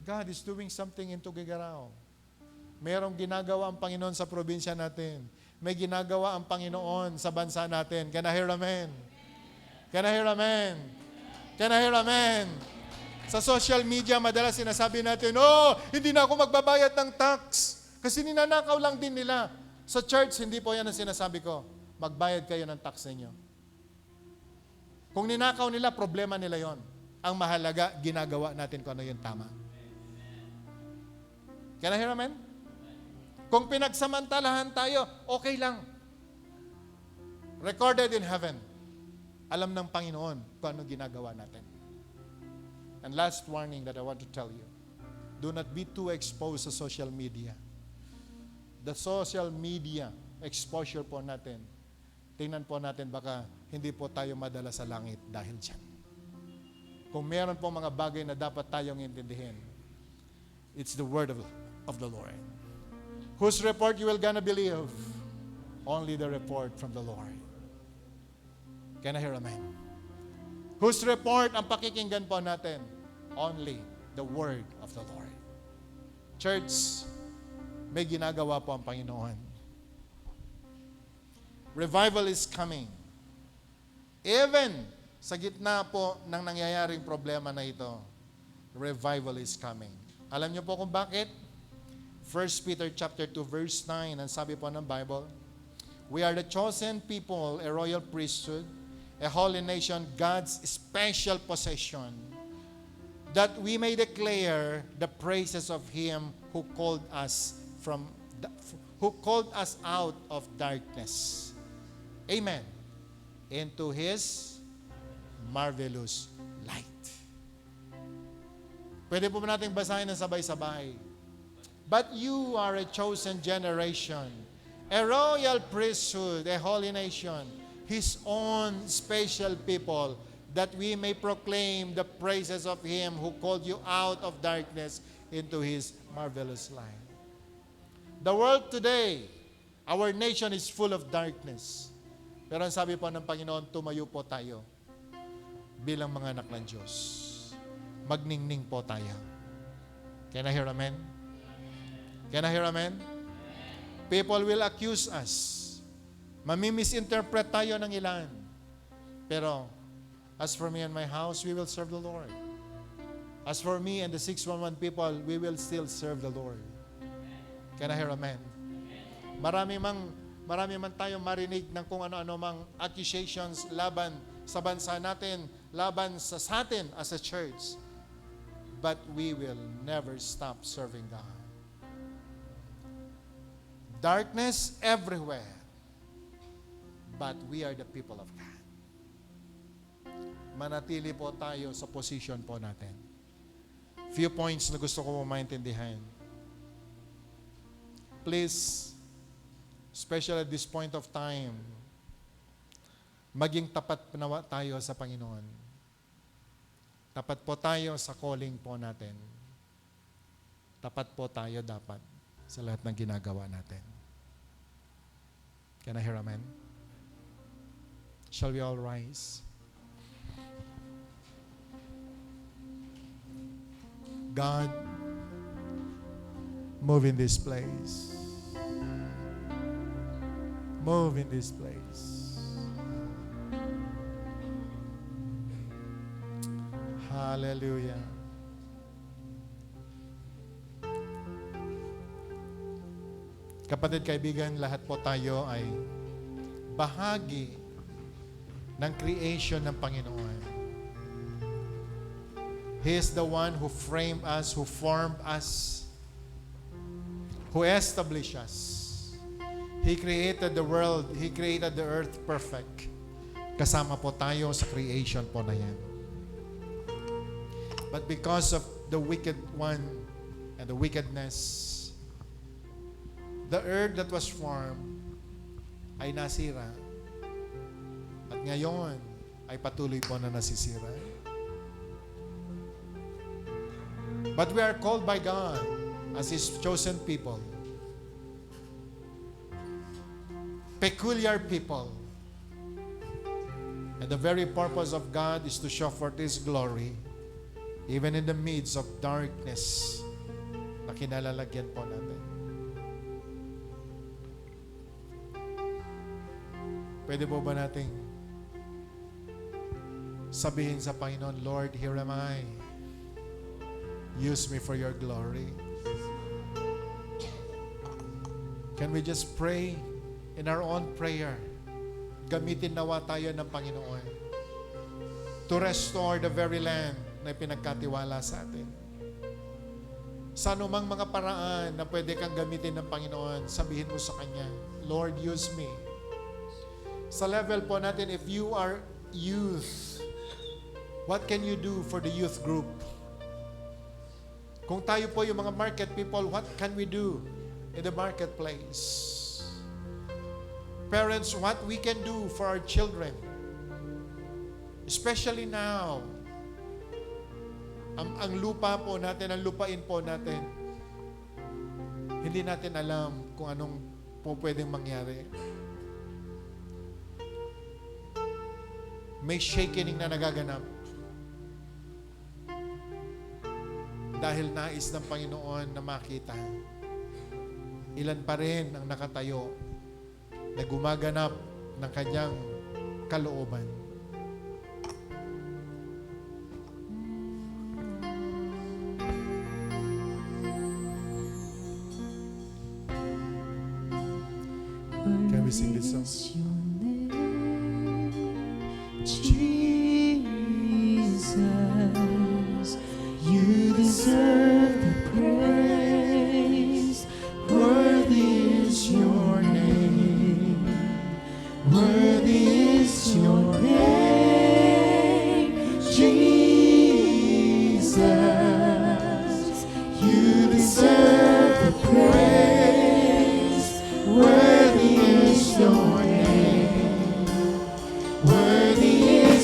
God is doing something in Tuguegarao. Mayroong ginagawa ang Panginoon sa probinsya natin. May ginagawa ang Panginoon sa bansa natin. Can I hear amen? Can I hear amen? Can I hear amen? Sa social media, madalas sinasabi natin, hindi na ako magbabayad ng tax. Kasi ninanakaw lang din nila. Sa church, hindi po yan ang sinasabi ko. Magbayad kayo ng tax ninyo. Kung ninakaw nila, problema nila yon. Ang mahalaga, ginagawa natin kung ano yung tama. Can I hear amen? Kung pinagsamantalahan tayo, okay lang. Recorded in heaven. Alam ng Panginoon kung ano ginagawa natin. And last warning that I want to tell you, do not be too exposed sa social media. The social media exposure po natin, tingnan po natin baka hindi po tayo madala sa langit dahil dyan. Kung meron po mga bagay na dapat tayong intindihin, it's the word of the Lord. Whose report you will gonna believe? Only the report from the Lord. Can I hear amen? Whose report ang pakikinggan po natin? Only the word of the Lord. Church, may ginagawa po ang Panginoon. Revival is coming. Even sa gitna po ng nangyayaring problema na ito, revival is coming. Alam niyo po kung bakit? 1 Peter chapter 2 verse 9, ang sabi po ng Bible, we are the chosen people, a royal priesthood, a holy nation, God's special possession, that we may declare the praises of Him who called us out of darkness. Amen. Into His marvelous light. Pwede po nating basahin ng sabay-sabay. But you are a chosen generation, a royal priesthood, a holy nation, His own special people, that we may proclaim the praises of Him who called you out of darkness into His marvelous light. The world today, our nation is full of darkness. Pero ang sabi po ng Panginoon, tumayo po tayo bilang mga anak ng Diyos. Magningning po tayo. Can I hear amen? Can I hear amen? People will accuse us. Mamimisinterpret tayo ng ilan. Pero, as for me and my house, we will serve the Lord. As for me and the 611 people, we will still serve the Lord. Can I hear amen? Marami man tayo marinig ng kung ano-ano mang accusations laban sa bansa natin, laban sa atin as a church. But we will never stop serving God. Darkness everywhere. But we are the people of God. Manatili po tayo sa position po natin. Few points na gusto ko maintindihan. Please, especially at this point of time, maging tapat nawa tayo sa Panginoon. Tapat po tayo sa calling po natin. Tapat po tayo dapat sa lahat ng ginagawa natin. Can I hear amen? Shall we all rise? God, move in this place. Move in this place. Hallelujah. Kapatid, kaibigan, lahat po tayo ay bahagi ng creation ng Panginoon. He is the one who framed us, who formed us, who established us. He created the world, He created the earth perfect. Kasama po tayo sa creation po na yan. But because of the wicked one and the wickedness, the earth that was formed ay nasira. At ngayon ay patuloy po na nasisira. But we are called by God as His chosen people. Peculiar people. And the very purpose of God is to show forth His glory even in the midst of darkness na kinalalagyan po natin. Pwede po ba nating sabihin sa Panginoon, Lord, here am I. Use me for your glory. Can we just pray in our own prayer? Gamitin nawa tayo ng Panginoon to restore the very land na pinagkatiwala sa atin. Sa anumang mga paraan na pwede kang gamitin ng Panginoon, sabihin mo sa Kanya, Lord, use me. Sa level po natin, if you are youth, what can you do for the youth group? Kung tayo po yung mga market people, what can we do in the marketplace? Parents, what we can do for our children? Especially now, ang lupa po natin, ang lupain po natin, hindi natin alam kung anong po pwedeng mangyari. May shaking na nagaganap. Dahil nais ng Panginoon na makita. Ilan pa rin ang nakatayo na gumaganap ng kanyang kalooban. Can we sing this song? Jesus, you deserve the praise. Worthy is your name. Worthy is your name. Jesus, you deserve the praise. Worthy is your name. Worthy is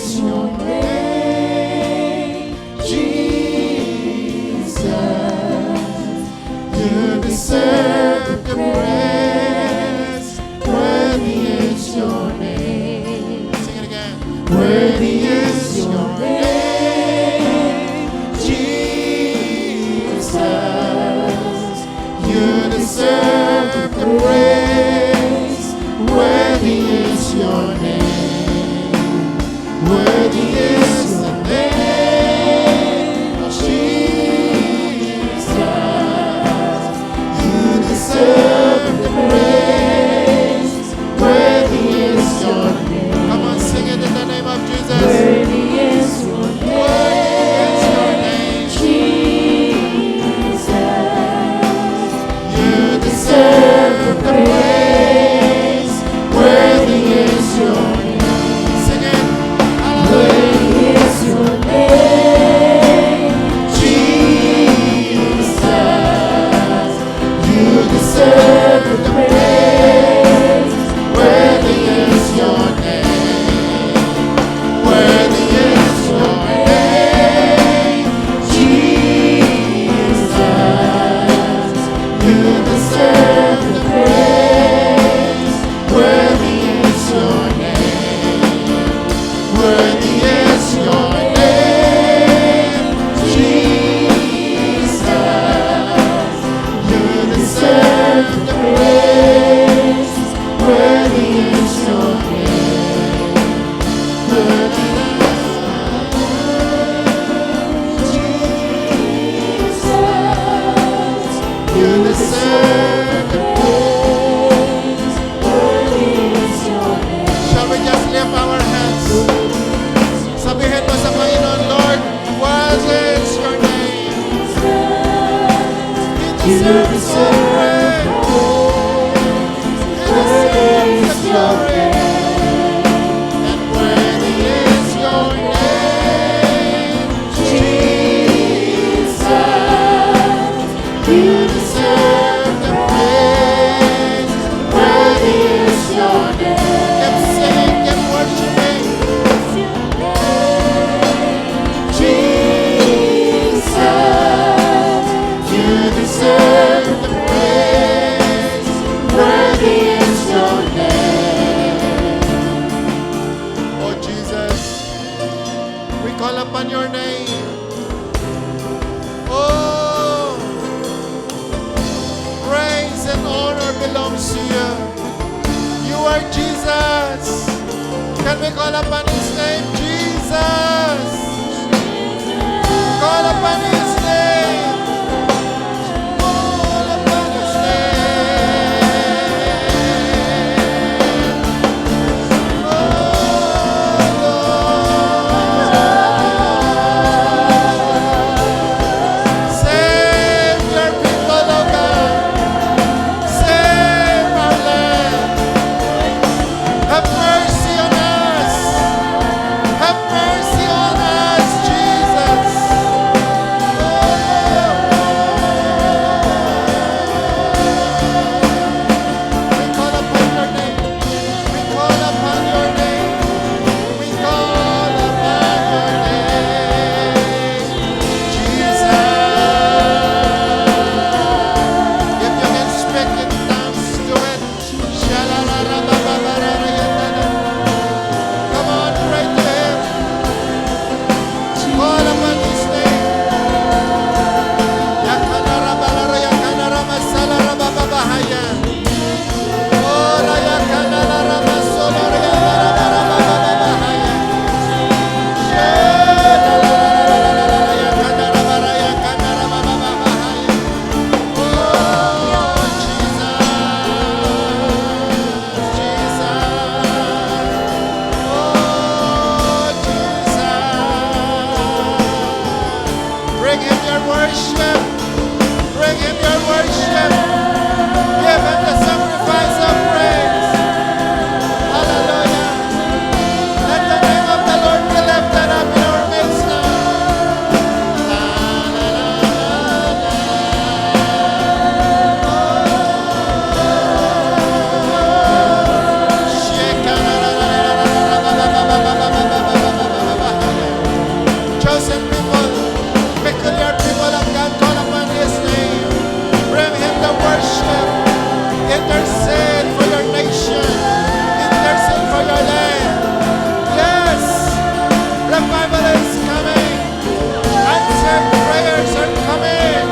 upon your name. Oh, praise and honor belongs to you. You are Jesus. Can we call upon His name? Jesus. Call upon His name. Call upon His name. Oh, Lord. Save your people, oh God. Save our land. Have mercy on us. Have mercy on us, Jesus. We call upon your name. We call upon your name. We call upon your name, Jesus. If you can speak in tongues, do it. Come on, pray to Him. Call upon His name. Bring Him your worship. Bring Him your worship. Give Him the sacrifice of praise. Hallelujah. Let the name of the Lord be lifted up in our midst now. Chosen people, peculiar people of God, call upon His name. Bring Him the worship. Intercede for your nation. Intercede for your land. Yes, revival is coming. Answered prayers are coming.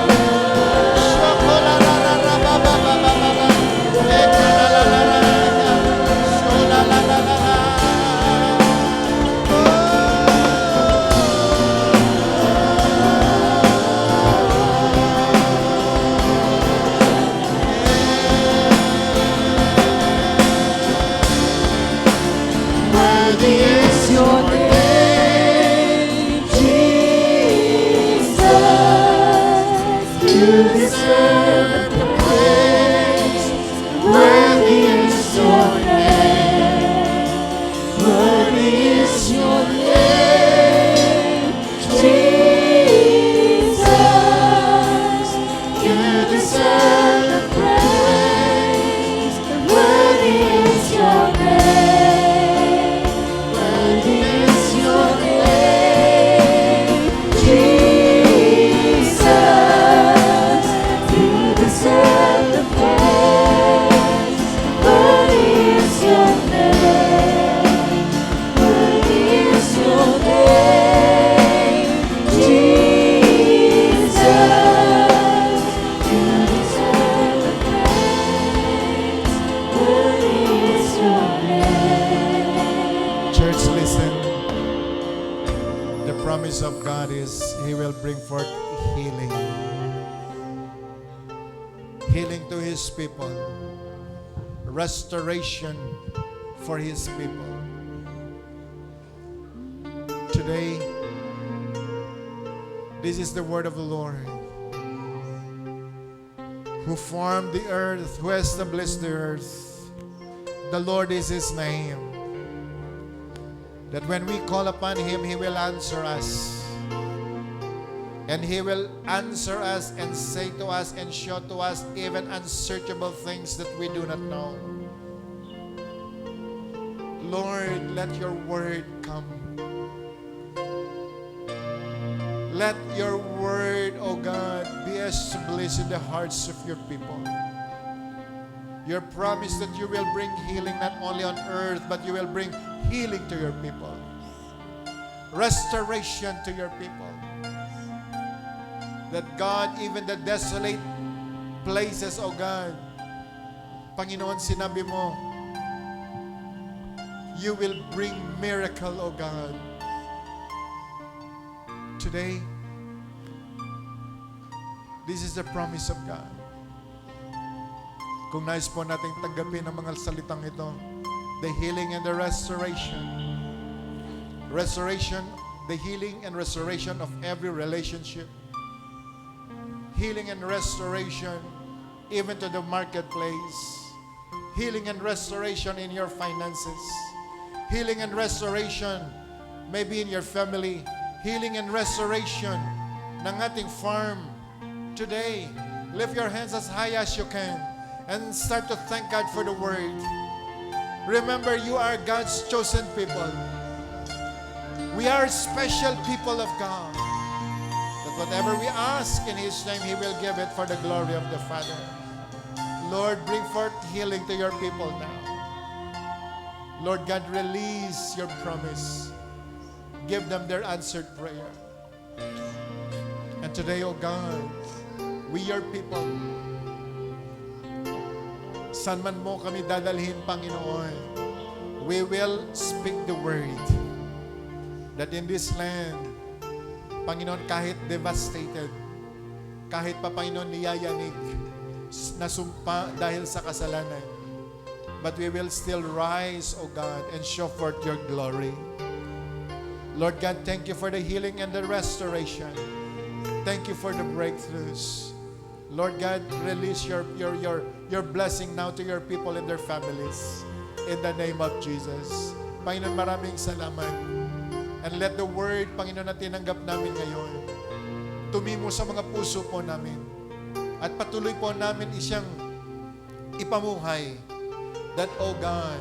Worthy is your name, Jesus. You deserve the praise. Worthy is your name. Worthy is your name, Jesus. You deserve the praise. Worthy is your name. Worthy is your name, Jesus. You deserve the praise. Worthy is your name. Worthy is your name, Jesus. You deserve the praise. Worthy is your name. Church, listen. The promise of God is He will bring forth healing. Healing to His people. Restoration for His people. Today, this is the word of the Lord, who formed the earth, who established the earth. The Lord is His name. That when we call upon Him, He will answer us. And He will answer us and say to us and show to us even unsearchable things that we do not know. Lord, let your word come. Let your word, O God, be established in the hearts of your people. Your promise that you will bring healing not only on earth, but you will bring healing to your people. restoration to your people. That God, even the desolate places, O God, Panginoon, sinabi mo, you will bring miracle, O God. Today, this is the promise of God. Kung nais po nating tanggapin ang mga salitang ito, the healing and the restoration. Restoration, the healing and restoration of every relationship. Healing and restoration even to the marketplace. Healing and restoration in your finances. Healing and restoration maybe in your family. Healing and restoration ng ating farm. Today, lift your hands as high as you can and start to thank God for the word. Remember, you are God's chosen people. We are special people of God. That whatever we ask in His name, He will give it for the glory of the Father. Lord, bring forth healing to your people now. Lord God, release your promise. Give them their answered prayer. And today, O God, we your people, saan man mo kami dadalhin, Panginoon, we will speak the word that in this land, Panginoon, kahit devastated, kahit pa, Panginoon, niyayanig, nasumpa dahil sa kasalanan, but we will still rise, O God, and show forth your glory. Lord God, thank you for the healing and the restoration. Thank you for the breakthroughs. Lord God, release your blessing now to your people and their families. In the name of Jesus. Panginoon, maraming salamat. And let the word, Panginoon, na tinanggap namin ngayon, tumimo sa mga puso po namin. At patuloy po namin isyang ipamuhay. That, O God,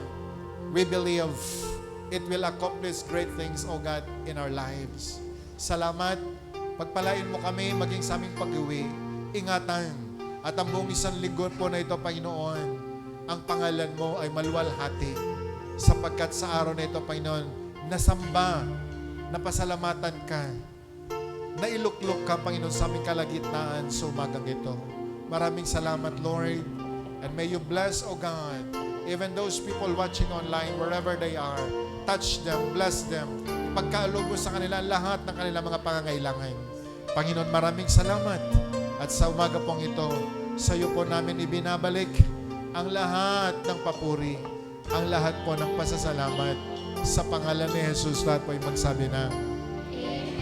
we believe it will accomplish great things, O God, in our lives. Salamat. Pagpalain mo kami maging sa aming pag-uwi. Ingatan. At ang buong isang linggo po na ito, Panginoon, ang pangalan mo ay maluwalhati. Sapagkat sa araw na ito, Panginoon, nasamba, napasalamatan ka, nailuklok ka, Panginoon, sa aming kalagitnaan sa umagang ito. Maraming salamat, Lord. And may you bless, O God, even those people watching online, wherever they are. Touch them, bless them. Ipagkaalog mo sa kanila lahat ng kanilang mga pangangailangan. Panginoon, maraming salamat. At sa umaga pong ito, sa iyo po namin ibinabalik ang lahat ng papuri, ang lahat po ng pasasalamat. Sa pangalan ni Jesus, lahat po ay magsabi na, Amen.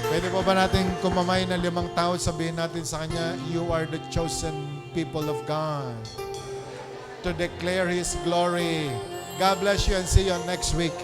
Pwede po ba natin kumamay ng 5 tao, sabihin natin sa Kanya, you are the chosen people of God to declare His glory. God bless you and see you next week.